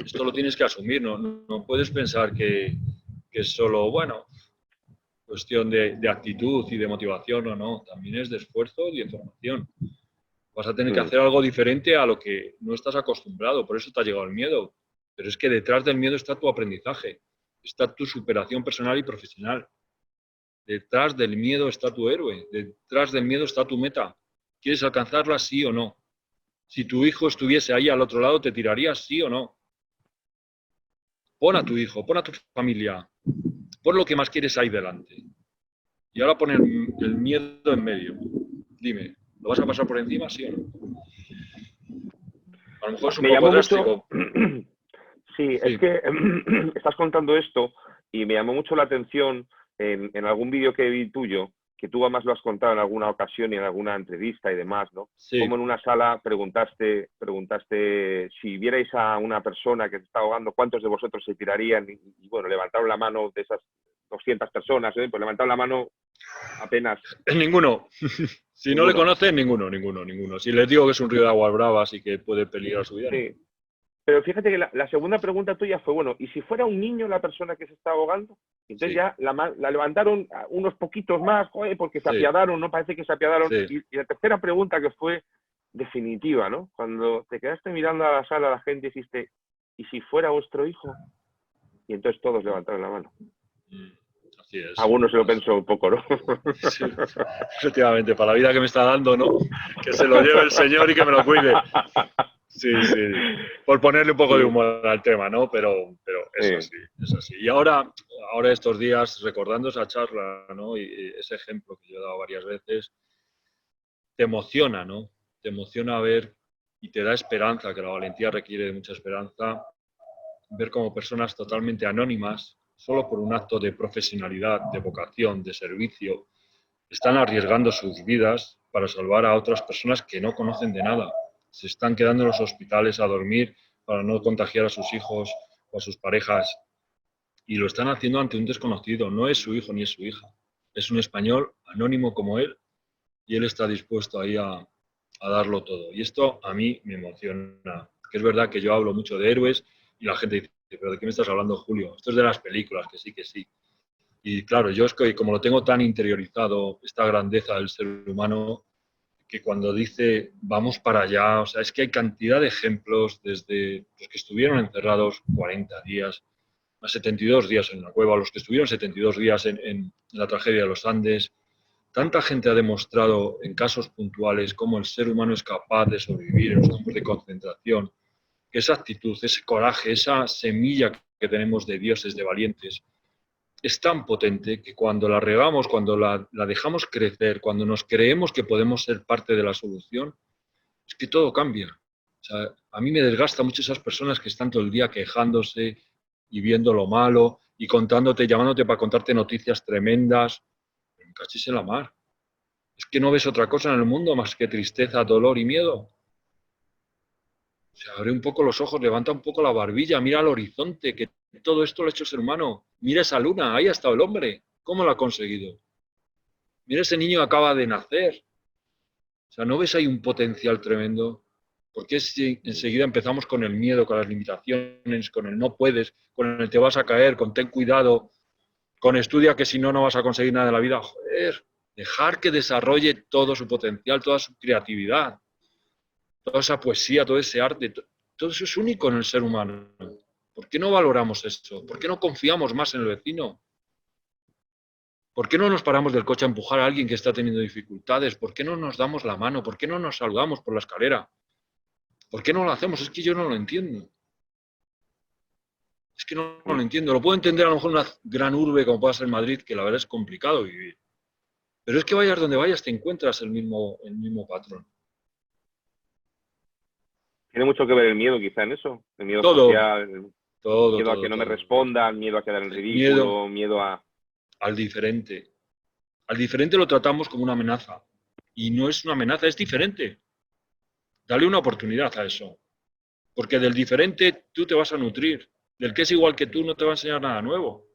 Esto lo tienes que asumir, no puedes pensar que es solo, bueno, cuestión de actitud y de motivación o no, también es de esfuerzo y de formación. Vas a tener que hacer algo diferente a lo que no estás acostumbrado, por eso te ha llegado el miedo. Pero es que detrás del miedo está tu aprendizaje, está tu superación personal y profesional. Detrás del miedo está tu héroe, detrás del miedo está tu meta. ¿Quieres alcanzarla, sí o no? Si tu hijo estuviese ahí al otro lado, ¿te tirarías, sí o no? Pon a tu hijo, pon a tu familia, pon lo que más quieres ahí delante. Y ahora pon el miedo en medio. Dime, ¿lo vas a pasar por encima, sí o no? A lo mejor es un poco drástico. Sí, es que estás contando esto y me llamó mucho la atención en algún vídeo que vi tuyo, que tú además lo has contado en alguna ocasión y en alguna entrevista y demás, ¿no? Sí. Como en una sala preguntaste si vierais a una persona que se está ahogando, ¿cuántos de vosotros se tirarían? Y bueno, levantaron la mano de esas 200 personas, ¿eh? Pues levantaron la mano apenas. Ninguno. Si no le conocen, ninguno. Si les digo que es un río de aguas bravas y que puede peligrar su vida. Sí. Pero fíjate que la segunda pregunta tuya fue, bueno, ¿y si fuera un niño la persona que se está ahogando? Entonces ya la levantaron unos poquitos más, joder, porque se apiadaron, ¿no? Parece que se apiadaron. Sí. Y la tercera pregunta que fue definitiva, ¿no? Cuando te quedaste mirando a la sala, la gente dijiste, ¿y si fuera vuestro hijo? Y entonces todos levantaron la mano. Así es. Algunos se lo pensó un poco, ¿no? Sí, efectivamente, para la vida que me está dando, ¿no? Que se lo lleve el Señor y que me lo cuide. Sí. Por ponerle un poco de humor al tema, ¿no? Pero es así. Y ahora estos días, recordando esa charla, ¿no? Y ese ejemplo que yo he dado varias veces, te emociona, ¿no? Te emociona ver y te da esperanza, que la valentía requiere de mucha esperanza, ver como personas totalmente anónimas, solo por un acto de profesionalidad, de vocación, de servicio, están arriesgando sus vidas para salvar a otras personas que no conocen de nada. Se están quedando en los hospitales a dormir para no contagiar a sus hijos o a sus parejas. Y lo están haciendo ante un desconocido. No es su hijo ni es su hija. Es un español anónimo como él y él está dispuesto ahí a darlo todo. Y esto a mí me emociona. Que es verdad que yo hablo mucho de héroes y la gente dice, ¿pero de qué me estás hablando, Julio? Esto es de las películas, que sí. Y claro, yo es que como lo tengo tan interiorizado, esta grandeza del ser humano, que cuando dice vamos para allá, o sea, es que hay cantidad de ejemplos desde los que estuvieron encerrados 40 días, a 72 días en la cueva, los que estuvieron 72 días en la tragedia de los Andes. Tanta gente ha demostrado en casos puntuales cómo el ser humano es capaz de sobrevivir en los campos de concentración, que esa actitud, ese coraje, esa semilla que tenemos de dioses, de valientes, es tan potente que cuando la regamos, cuando la dejamos crecer, cuando nos creemos que podemos ser parte de la solución, es que todo cambia. O sea, a mí me desgasta mucho esas personas que están todo el día quejándose y viendo lo malo y contándote, llamándote para contarte noticias tremendas. Me cachis en la mar. Es que no ves otra cosa en el mundo más que tristeza, dolor y miedo. O sea, abre un poco los ojos, levanta un poco la barbilla, mira al horizonte, que todo esto lo ha hecho el ser humano. Mira esa luna, ahí ha estado el hombre. ¿Cómo lo ha conseguido? Mira ese niño que acaba de nacer. O sea, ¿no ves ahí un potencial tremendo? Porque si enseguida empezamos con el miedo, con las limitaciones, con el no puedes, con el te vas a caer, con ten cuidado, con estudia que si no, no vas a conseguir nada de la vida. Joder, dejar que desarrolle todo su potencial, toda su creatividad, toda esa poesía, todo ese arte, todo eso es único en el ser humano. ¿Por qué no valoramos eso? ¿Por qué no confiamos más en el vecino? ¿Por qué no nos paramos del coche a empujar a alguien que está teniendo dificultades? ¿Por qué no nos damos la mano? ¿Por qué no nos saludamos por la escalera? ¿Por qué no lo hacemos? Es que yo no lo entiendo. Es que no lo entiendo. Lo puedo entender a lo mejor en una gran urbe como pueda ser Madrid, que la verdad es complicado vivir. Pero es que vayas donde vayas te encuentras el mismo patrón. Tiene mucho que ver el miedo quizá en eso, el miedo Todo, social, el miedo a que no me todo. respondan, miedo a quedar en ridículo, miedo a... Al diferente. Al diferente lo tratamos como una amenaza. Y no es una amenaza, es diferente. Dale una oportunidad a eso. Porque del diferente tú te vas a nutrir. Del que es igual que tú no te va a enseñar nada nuevo.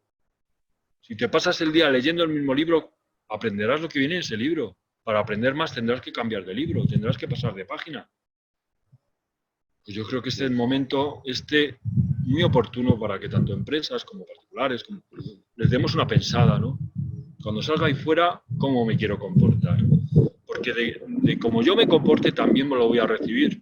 Si te pasas el día leyendo el mismo libro, aprenderás lo que viene en ese libro. Para aprender más tendrás que cambiar de libro, tendrás que pasar de página. Pues yo creo que este es el momento muy oportuno para que tanto empresas como particulares les demos una pensada, ¿no? Cuando salga ahí fuera, ¿cómo me quiero comportar? Porque de cómo yo me comporte también me lo voy a recibir.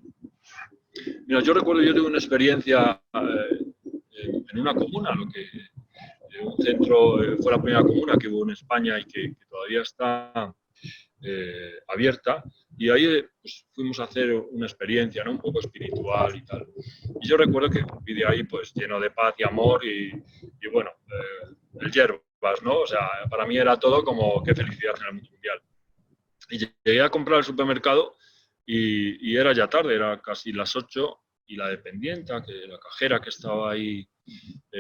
Mira, yo recuerdo, yo tuve una experiencia en una comuna, un centro, fue la primera comuna que hubo en España y que todavía está abierta, y ahí pues, fuimos a hacer una experiencia, ¿no? Un poco espiritual y tal. Y yo recuerdo que vi de ahí pues lleno de paz y amor y bueno, el hierbas, ¿no? O sea, para mí era todo como qué felicidad en el mundo mundial. Y llegué a comprar al supermercado y era ya tarde, era casi las 8, y la dependienta, la cajera que estaba ahí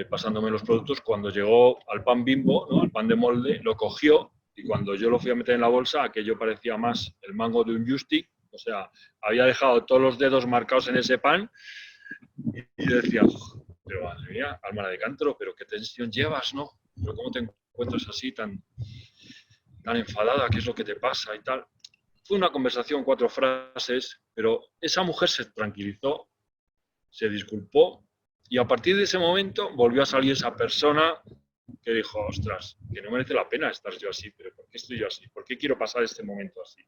pasándome los productos, cuando llegó al pan Bimbo, ¿no? Al pan de molde, lo cogió, y cuando yo lo fui a meter en la bolsa, aquello parecía más el mango de un Justi, o sea, había dejado todos los dedos marcados en ese pan, y decía, pero madre mía, Alma de Cántaro, pero qué tensión llevas, ¿no? Pero cómo te encuentras así tan enfadada, qué es lo que te pasa y tal. Fue una conversación, 4 frases, pero esa mujer se tranquilizó, se disculpó, y a partir de ese momento volvió a salir esa persona que dijo, ostras, que no merece la pena estar yo así, pero ¿por qué estoy yo así? ¿Por qué quiero pasar este momento así?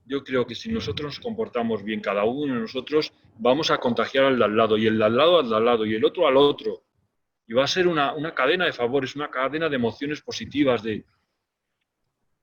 Yo creo que si nosotros nos comportamos bien, cada uno de nosotros, vamos a contagiar al de al lado, y el de al lado al de al lado, y el otro al otro. Y va a ser una cadena de favores, una cadena de emociones positivas,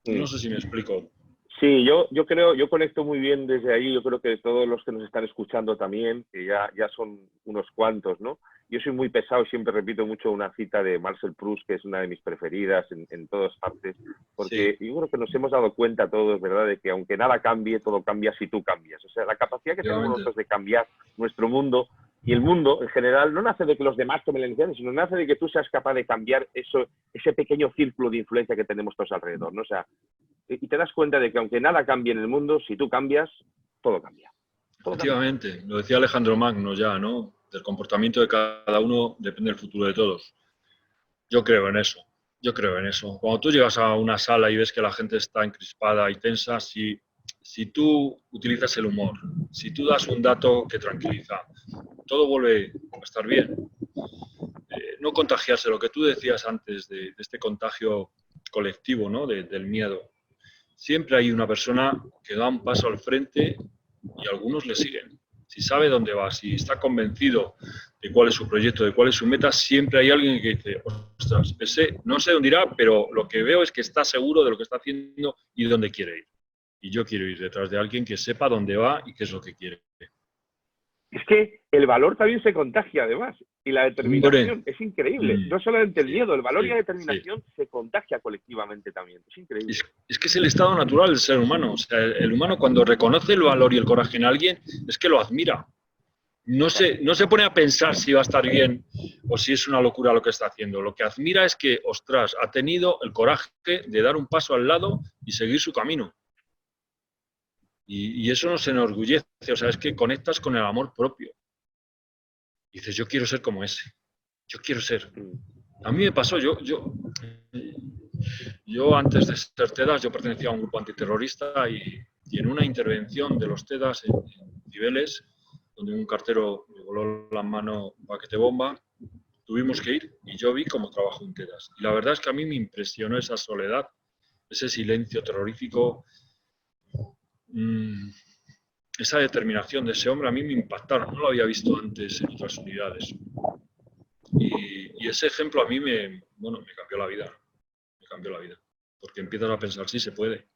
No sé si me explico. Sí, yo creo, yo conecto muy bien desde ahí, yo creo que todos los que nos están escuchando también, que ya son unos cuantos, ¿no? Yo soy muy pesado, siempre repito mucho una cita de Marcel Proust, que es una de mis preferidas en todas partes, porque sí, yo creo que nos hemos dado cuenta todos, ¿verdad?, de que aunque nada cambie, todo cambia si tú cambias. O sea, la capacidad que tenemos nosotros de cambiar nuestro mundo, y el mundo en general, no nace de que los demás tomen la iniciativa, sino nace de que tú seas capaz de cambiar ese pequeño círculo de influencia que tenemos todos alrededor, ¿no? O sea, y te das cuenta de que aunque nada cambie en el mundo, si tú cambias, todo cambia. Efectivamente, lo decía Alejandro Magno ya, ¿no? Del comportamiento de cada uno depende el futuro de todos. Yo creo en eso, Cuando tú llegas a una sala y ves que la gente está encrispada y tensa, si tú utilizas el humor, si tú das un dato que tranquiliza, todo vuelve a estar bien. no contagiarse, lo que tú decías antes de este contagio colectivo, ¿no? Del miedo. Siempre hay una persona que da un paso al frente y algunos le siguen. Si sabe dónde va, si está convencido de cuál es su proyecto, de cuál es su meta, siempre hay alguien que dice, ostras, ese no sé dónde irá, pero lo que veo es que está seguro de lo que está haciendo y de dónde quiere ir. Y yo quiero ir detrás de alguien que sepa dónde va y qué es lo que quiere. Es que el valor también se contagia, además, y la determinación. Hombre. Es increíble. No solamente el miedo, el valor y la Sí. determinación se contagia colectivamente también. Es increíble. Es que es el estado natural del ser humano. O sea, el humano cuando reconoce el valor y el coraje en alguien es que lo admira. No se pone a pensar si va a estar bien o si es una locura lo que está haciendo. Lo que admira es que, ostras, ha tenido el coraje de dar un paso al lado y seguir su camino. Y eso nos enorgullece. O sea, es que conectas con el amor propio. Y dices, yo quiero ser como ese. Yo quiero ser. A mí me pasó, yo antes de ser TEDAS, yo pertenecía a un grupo antiterrorista y en una intervención de los TEDAS en Cibeles, donde un cartero me voló la mano un paquete bomba, tuvimos que ir y yo vi cómo trabajó un TEDAS. Y la verdad es que a mí me impresionó esa soledad, ese silencio terrorífico, esa determinación de ese hombre a mí me impactaron. No lo había visto antes en otras unidades. Y ese ejemplo a mí me cambió la vida. Me cambió la vida. Porque empiezas a pensar, sí se puede.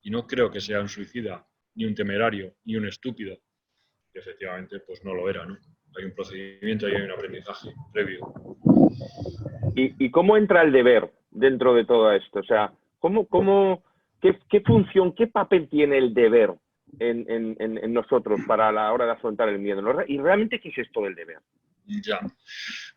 Y no creo que sea un suicida, ni un temerario, ni un estúpido. Y efectivamente, pues no lo era, ¿no? Hay un procedimiento y hay un aprendizaje previo. ¿Y cómo entra el deber dentro de todo esto? O sea, qué función, qué papel tiene el deber en nosotros para la hora de afrontar el miedo? ¿Y realmente qué es esto del deber? Ya.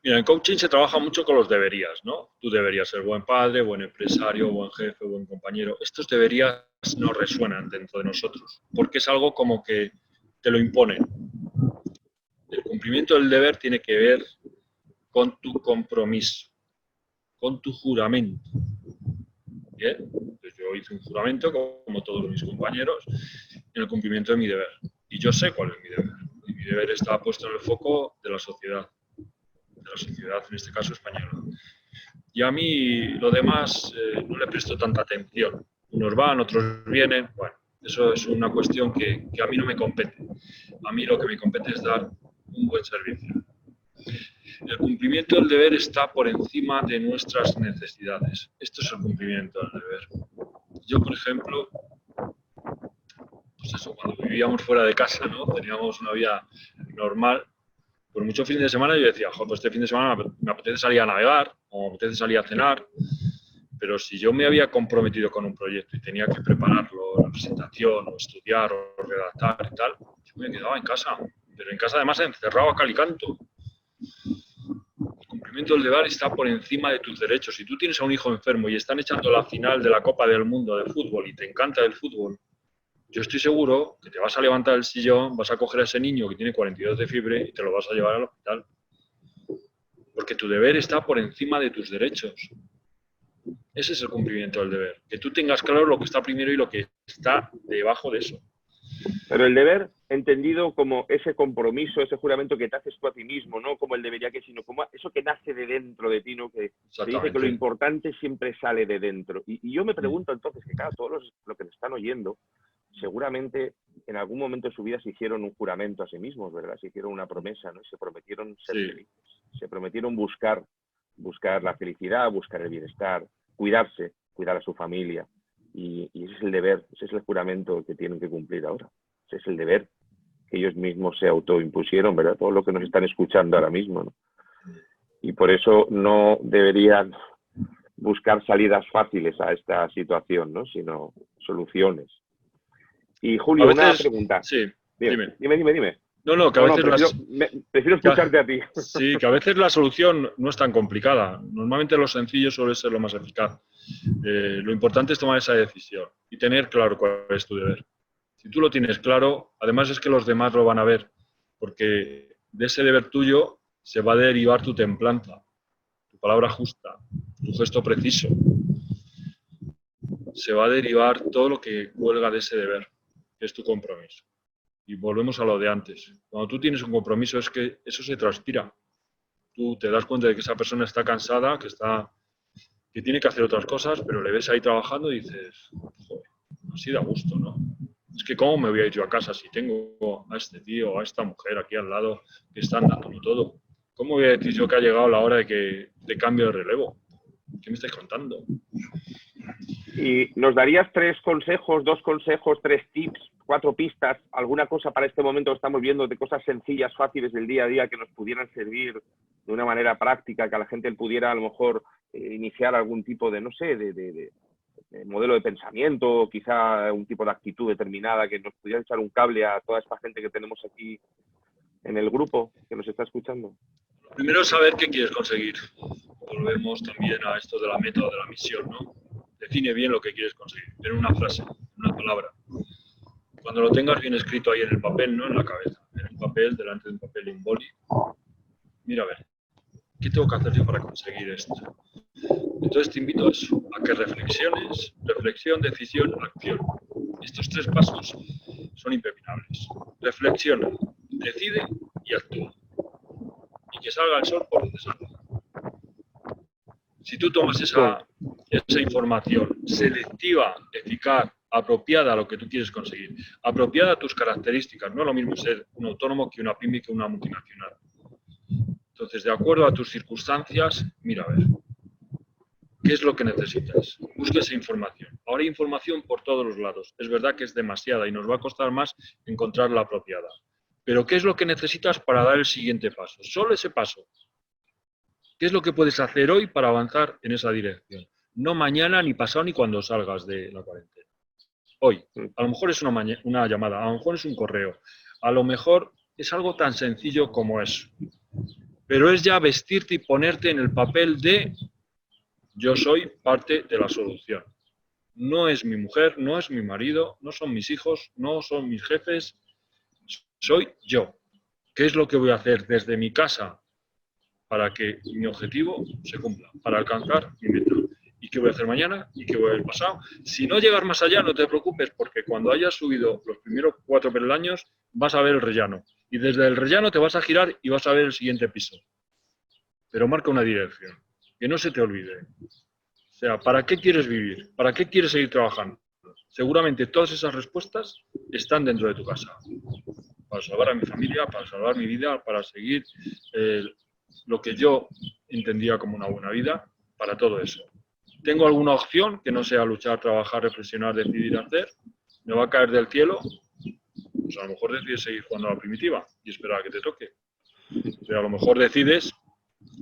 Mira, en coaching se trabaja mucho con los deberías, ¿no? Tú deberías ser buen padre, buen empresario, buen jefe, buen compañero. Estos deberías no resuenan dentro de nosotros, porque es algo como que te lo imponen. El cumplimiento del deber tiene que ver con tu compromiso, con tu juramento. Bien, pues yo hice un juramento, como todos mis compañeros, en el cumplimiento de mi deber. Y yo sé cuál es mi deber. Y mi deber está puesto en el foco de la sociedad en este caso española. Y a mí lo demás no le presto tanta atención. Unos van, otros vienen. Bueno, eso es una cuestión que a mí no me compete. A mí lo que me compete es dar un buen servicio. El cumplimiento del deber está por encima de nuestras necesidades. Esto es el cumplimiento del deber. Yo, por ejemplo, pues eso, cuando vivíamos fuera de casa, ¿no? Teníamos una vida normal. Por muchos fines de semana yo decía, pues este fin de semana me apetece salir a navegar o me apetece salir a cenar, pero si yo me había comprometido con un proyecto y tenía que prepararlo, la presentación, o estudiar, o redactar y tal, yo me quedaba en casa, pero en casa además encerrado a cal y canto. El cumplimiento del deber está por encima de tus derechos. Si tú tienes a un hijo enfermo y están echando la final de la Copa del Mundo de fútbol y te encanta el fútbol, yo estoy seguro que te vas a levantar del sillón, vas a coger a ese niño que tiene 42 de fiebre y te lo vas a llevar al hospital. Porque tu deber está por encima de tus derechos. Ese es el cumplimiento del deber. Que tú tengas claro lo que está primero y lo que está debajo de eso. Pero el deber, entendido como ese compromiso, ese juramento que te haces tú a ti mismo, no como el debería que, sino como eso que nace de dentro de ti, ¿no? Que se dice que lo importante siempre sale de dentro. Y yo me pregunto entonces, que claro, todos los que nos están oyendo, seguramente en algún momento de su vida se hicieron un juramento a sí mismos, ¿verdad? Se hicieron una promesa, ¿no? Y se prometieron ser felices. Se prometieron buscar la felicidad, buscar el bienestar, cuidarse, cuidar a su familia. Y ese es el deber, ese es el juramento que tienen que cumplir ahora. Ese es el deber que ellos mismos se autoimpusieron, ¿verdad? Todo lo que nos están escuchando ahora mismo, ¿no? Y por eso no deberían buscar salidas fáciles a esta situación, ¿no? Sino soluciones. Y Julio, una pregunta. Sí, dime. No, que a veces prefiero escucharte a ti. Sí, que a veces la solución no es tan complicada. Normalmente lo sencillo suele ser lo más eficaz. Lo importante es tomar esa decisión y tener claro cuál es tu deber. Si tú lo tienes claro, además es que los demás lo van a ver, porque de ese deber tuyo se va a derivar tu templanza, tu palabra justa, tu gesto preciso. Se va a derivar todo lo que cuelga de ese deber, que es tu compromiso. Y volvemos a lo de antes. Cuando tú tienes un compromiso es que eso se transpira. Tú te das cuenta de que esa persona está cansada, que tiene que hacer otras cosas, pero le ves ahí trabajando y dices, joder, así da gusto, ¿no? Es que ¿cómo me voy a ir yo a casa si tengo a este tío o a esta mujer aquí al lado que están dándolo todo? ¿Cómo voy a decir yo que ha llegado la hora de cambio de relevo? ¿Qué me estáis contando? ¿Y nos darías 3 consejos, 2 consejos, 3 tips, 4 pistas, alguna cosa para este momento que estamos viendo, de cosas sencillas, fáciles del día a día que nos pudieran servir de una manera práctica, que a la gente pudiera a lo mejor iniciar algún tipo de, no sé, de modelo de pensamiento, quizá un tipo de actitud determinada que nos pudiera echar un cable a toda esta gente que tenemos aquí en el grupo que nos está escuchando? Primero es saber qué quieres conseguir. Volvemos también a esto de la meta o de la misión, ¿no? Define bien lo que quieres conseguir, en una frase, en una palabra. Cuando lo tengas bien escrito ahí en el papel, no en la cabeza, en el papel, delante de un papel y un boli, mira a ver, ¿qué tengo que hacer yo para conseguir esto? Entonces te invito a eso, a que reflexiones, reflexión, decisión, acción. Estos 3 pasos son impepinables. Reflexiona, decide y actúa. Y que salga el sol por donde salga. Si tú tomas esa información selectiva, eficaz, apropiada a lo que tú quieres conseguir, apropiada a tus características, no es lo mismo ser un autónomo que una pyme que una multinacional. Entonces, de acuerdo a tus circunstancias, mira a ver, ¿qué es lo que necesitas? Busca esa información. Ahora hay información por todos los lados. Es verdad que es demasiada y nos va a costar más encontrar la apropiada. Pero ¿qué es lo que necesitas para dar el siguiente paso? Solo ese paso. ¿Qué es lo que puedes hacer hoy para avanzar en esa dirección? No mañana, ni pasado, ni cuando salgas de la cuarentena. Hoy. A lo mejor es una llamada, a lo mejor es un correo, a lo mejor es algo tan sencillo como eso. Pero es ya vestirte y ponerte en el papel de yo soy parte de la solución. No es mi mujer, no es mi marido, no son mis hijos, no son mis jefes, soy yo. ¿Qué es lo que voy a hacer desde mi casa para que mi objetivo se cumpla, para alcanzar mi meta? ¿Y qué voy a hacer mañana? ¿Y qué voy a hacer pasado? Si no llegas más allá, no te preocupes, porque cuando hayas subido los primeros 4 peldaños, vas a ver el rellano. Y desde el rellano te vas a girar y vas a ver el siguiente piso. Pero marca una dirección, que no se te olvide. O sea, ¿para qué quieres vivir? ¿Para qué quieres seguir trabajando? Seguramente todas esas respuestas están dentro de tu casa. Para salvar a mi familia, para salvar mi vida, para seguir lo que yo entendía como una buena vida, para todo eso. ¿Tengo alguna opción que no sea luchar, trabajar, reflexionar, decidir, hacer? ¿Me va a caer del cielo? Pues a lo mejor decides seguir jugando a la primitiva y esperar a que te toque. Pero a lo mejor decides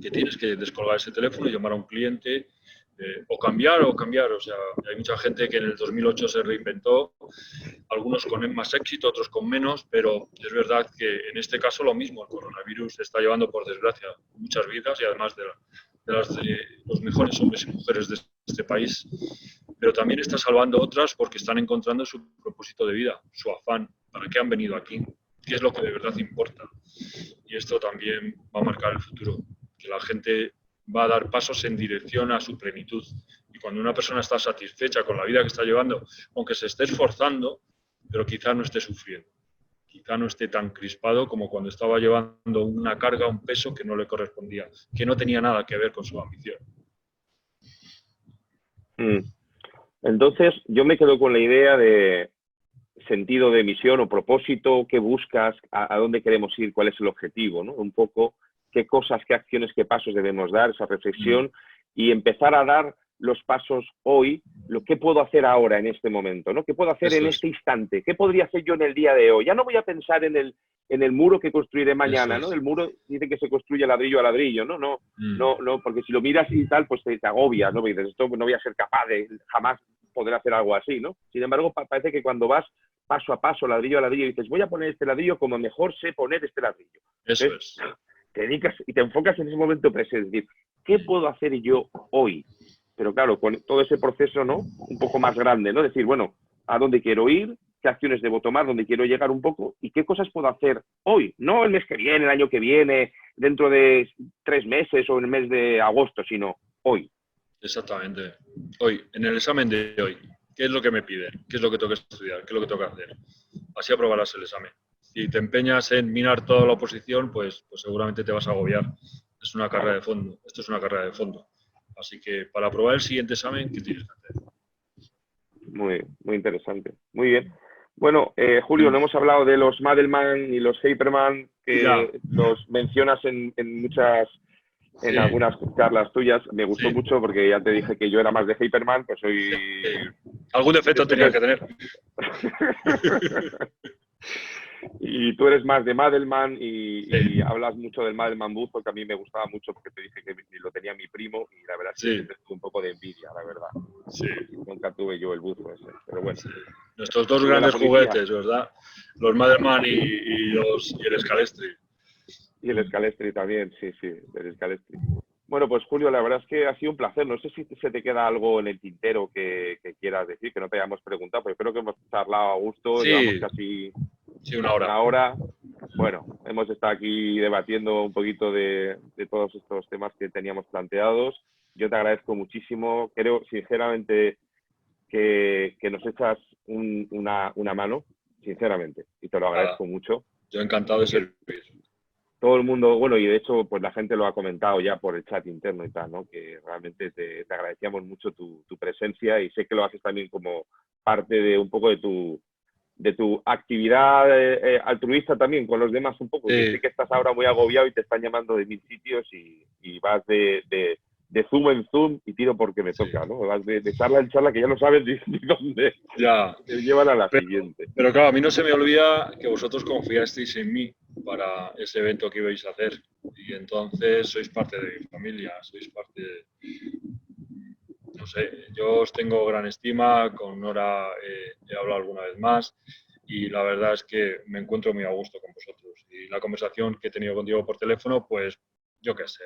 que tienes que descolgar ese teléfono y llamar a un cliente o cambiar. O sea, hay mucha gente que en el 2008 se reinventó, algunos con más éxito, otros con menos, pero es verdad que en este caso lo mismo, el coronavirus está llevando, por desgracia, muchas vidas y además de los mejores hombres y mujeres de este país, pero también está salvando otras porque están encontrando su propósito de vida, su afán, para qué han venido aquí, qué es lo que de verdad importa. Y esto también va a marcar el futuro, que la gente va a dar pasos en dirección a su plenitud. Y cuando una persona está satisfecha con la vida que está llevando, aunque se esté esforzando, pero quizá no esté sufriendo, quizá no esté tan crispado como cuando estaba llevando una carga, un peso que no le correspondía, que no tenía nada que ver con su ambición. Entonces, yo me quedo con la idea de sentido de misión o propósito, qué buscas, a dónde queremos ir, cuál es el objetivo, ¿no? Un poco qué cosas, qué acciones, qué pasos debemos dar, esa reflexión y empezar a dar los pasos hoy, lo que puedo hacer ahora en este momento, ¿no? ¿Qué puedo hacer en este instante? ¿Qué podría hacer yo en el día de hoy? Ya no voy a pensar en el muro que construiré mañana, ¿no? El muro dice que se construye ladrillo a ladrillo, ¿no? No, porque si lo miras y tal, pues te agobias, ¿no? Porque dices, esto no voy a ser capaz de jamás poder hacer algo así, ¿no? Sin embargo, parece que cuando vas paso a paso, ladrillo a ladrillo, y dices, voy a poner este ladrillo como mejor sé poner este ladrillo. Eso es. Te dedicas y te enfocas en ese momento presente, es decir, ¿qué puedo hacer yo hoy? Pero claro, con todo ese proceso, ¿no? Un poco más grande, ¿no? Decir, bueno, ¿a dónde quiero ir? ¿Qué acciones debo tomar? ¿Dónde quiero llegar un poco? ¿Y qué cosas puedo hacer hoy? No el mes que viene, el año que viene, dentro de 3 meses o en el mes de agosto, sino hoy. Exactamente. Hoy, en el examen de hoy, ¿qué es lo que me piden? ¿Qué es lo que tengo que estudiar? ¿Qué es lo que tengo que hacer? Así aprobarás el examen. Si te empeñas en mirar toda la oposición, pues seguramente te vas a agobiar. Es una carrera de fondo. Esto es una carrera de fondo. Así que para aprobar el siguiente examen, ¿qué tienes que hacer? Muy interesante. Muy bien. Bueno, Julio, no hemos hablado de los Madelman y los Hyperman, que Ya. los mencionas en Sí. algunas charlas tuyas. Me gustó Sí. mucho porque ya te dije que yo era más de Hyperman, pues soy... Algún defecto tenía que tener. Y tú eres más de Madelman y Sí. hablas mucho del Madelman Bus, porque a mí me gustaba mucho porque te dije que lo tenía mi primo y la verdad es que Sí. siempre tuve un poco de envidia, la verdad. Sí. Nunca tuve yo el bus ese, pero bueno. Sí. Nuestros dos Tuve la grandes policía juguetes, ¿verdad? Los Madelman y el Scalestri. y el Scalestri también, sí, el Scalestri. Bueno, pues Julio, la verdad es que ha sido un placer. No sé si se te queda algo en el tintero que quieras decir, que no te hayamos preguntado, pero creo que hemos charlado a gusto, Sí. llevamos casi una hora. una hora. Bueno, hemos estado aquí debatiendo un poquito de todos estos temas que teníamos planteados. Yo te agradezco muchísimo. Creo, sinceramente, que nos echas una mano, sinceramente, y te lo agradezco mucho. Yo encantado de servir. Todo el mundo, bueno, y de hecho, pues la gente lo ha comentado ya por el chat interno y tal, ¿no? Que realmente te agradecíamos mucho tu presencia y sé que lo haces también como parte de un poco de tu actividad altruista también con los demás un poco. Sí. Yo sé que estás ahora muy agobiado y te están llamando de 1000 sitios y vas de Zoom en Zoom y tiro porque me toca, ¿no? Vas de charla en charla que ya no sabes ni dónde Ya. te llevan a la siguiente. Pero claro, a mí no se me olvida que vosotros confiasteis en mí para ese evento que ibais a hacer. Y entonces sois parte de mi familia, sois parte de... No sé, yo os tengo gran estima, con Nora he hablado alguna vez más y la verdad es que me encuentro muy a gusto con vosotros. Y la conversación que he tenido contigo por teléfono, pues yo qué sé,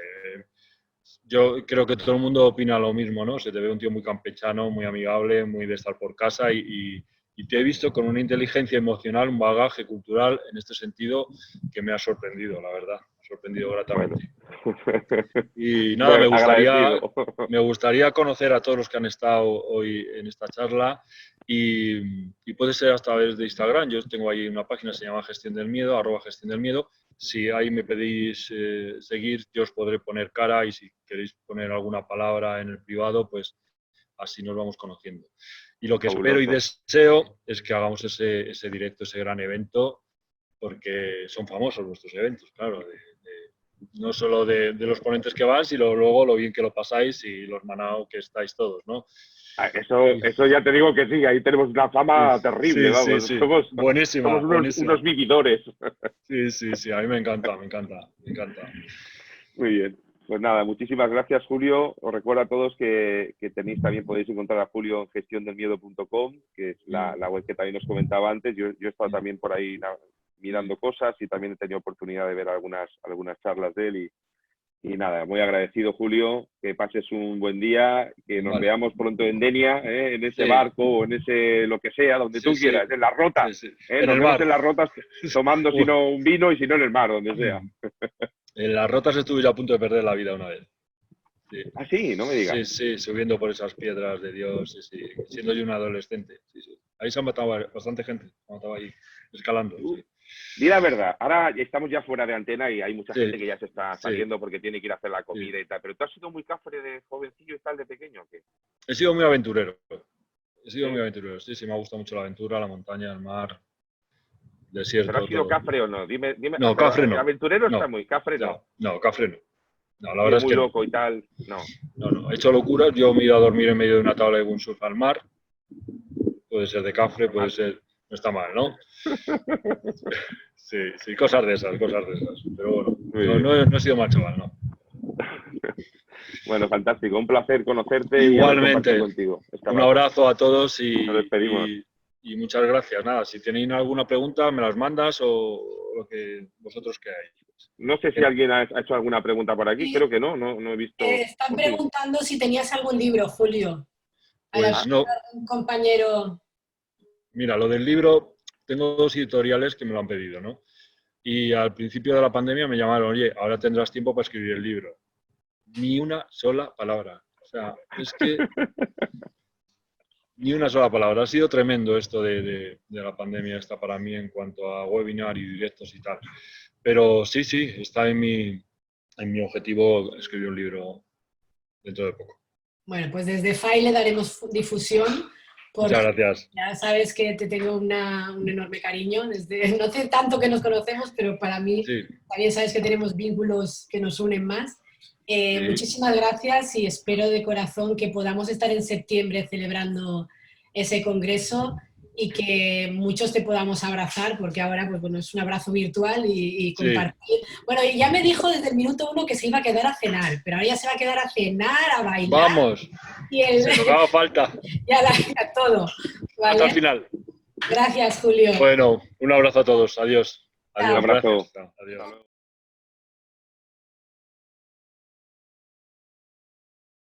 yo creo que todo el mundo opina lo mismo, ¿no? Se te ve un tío muy campechano, muy amigable, muy de estar por casa y te he visto con una inteligencia emocional, un bagaje cultural en este sentido que me ha sorprendido, la verdad, me ha sorprendido gratamente. Bueno. Y nada, Agradecido. me gustaría conocer a todos los que han estado hoy en esta charla y puede ser a través de Instagram. Yo tengo ahí una página, se llama Gestión del Miedo, @Gestión del Miedo. Si ahí me pedís seguir, yo os podré poner cara y si queréis poner alguna palabra en el privado, pues así nos vamos conociendo. Y lo que espero y deseo es que hagamos ese directo, ese gran evento, porque son famosos vuestros eventos, claro, no solo de los ponentes que van, sino luego lo bien que lo pasáis y los manao que estáis todos, ¿no? Eso ya te digo que sí, ahí tenemos una fama terrible, vamos. Sí. Somos Buenísima. unos vividores. Sí, a mí me encanta. Muy bien. Pues nada, muchísimas gracias, Julio. Os recuerdo a todos que tenéis también, podéis encontrar a Julio en gestiondelmiedo.com, que es la web que también os comentaba antes. Yo he estado también por ahí mirando cosas y también he tenido oportunidad de ver algunas charlas de él y nada, muy agradecido, Julio, que pases un buen día, que nos veamos pronto en Denia, en ese barco o en ese lo que sea, donde tú quieras, en las rotas. Nos vemos en las rotas tomando si no un vino y si no en el mar, donde sea. En las rotas estuve yo a punto de perder la vida una vez. Sí. Ah, sí, no me digas. Sí, subiendo por esas piedras de Dios, siendo yo un adolescente. Ahí se han matado bastante gente, se ha matado ahí, escalando. Di la verdad, ahora estamos ya fuera de antena y hay mucha gente que ya se está saliendo porque tiene que ir a hacer la comida y tal, pero ¿tú has sido muy cafre de jovencillo y tal, de pequeño o qué? He sido muy aventurero. Sí, me ha gustado mucho la aventura, la montaña, el mar, el desierto. ¿Pero has sido cafre o no? Dime. No, cafre no. Aventurero está muy, cafre no. No, cafre no. No, la verdad es que muy loco y tal, no. No, he hecho locuras. Yo me he ido a dormir en medio de una tabla de windsurf al mar. Puede ser de cafre, puede ser... No está mal, ¿no? Sí, cosas de esas. Pero bueno, no he sido mal chaval, ¿no? Bueno, fantástico. Un placer conocerte. Igualmente. Y contigo. Un abrazo a todos nos despedimos. Y muchas gracias. Nada, si tenéis alguna pregunta, me las mandas o lo que vosotros queráis. No sé si alguien ha hecho alguna pregunta por aquí. Creo que no he visto. Están preguntando si tenías algún libro, Julio. Pues no. Un compañero... Mira, lo del libro, tengo 2 editoriales que me lo han pedido, ¿no? Y al principio de la pandemia me llamaron, oye, ahora tendrás tiempo para escribir el libro. Ni una sola palabra. O sea, es que... Ni una sola palabra. Ha sido tremendo esto de la pandemia esta para mí en cuanto a webinar y directos y tal. Pero sí, está en en mi objetivo escribir un libro dentro de poco. Bueno, pues desde FAI le daremos difusión. Muchas gracias. Ya sabes que te tengo un enorme cariño. No hace tanto que nos conocemos, pero para mí Sí. también sabes que tenemos vínculos que nos unen más. Sí. Muchísimas gracias y espero de corazón que podamos estar en septiembre celebrando ese congreso y que muchos te podamos abrazar, porque ahora pues, bueno, es un abrazo virtual y compartir. Sí. Bueno, y ya me dijo desde el minuto 1 que se iba a quedar a cenar, pero ahora ya se va a quedar a cenar, a bailar. Vamos, se nos daba falta. Ya a todo. ¿Vale? Hasta el final. Gracias, Julio. Bueno, un abrazo a todos. Adiós. Un abrazo. Adiós.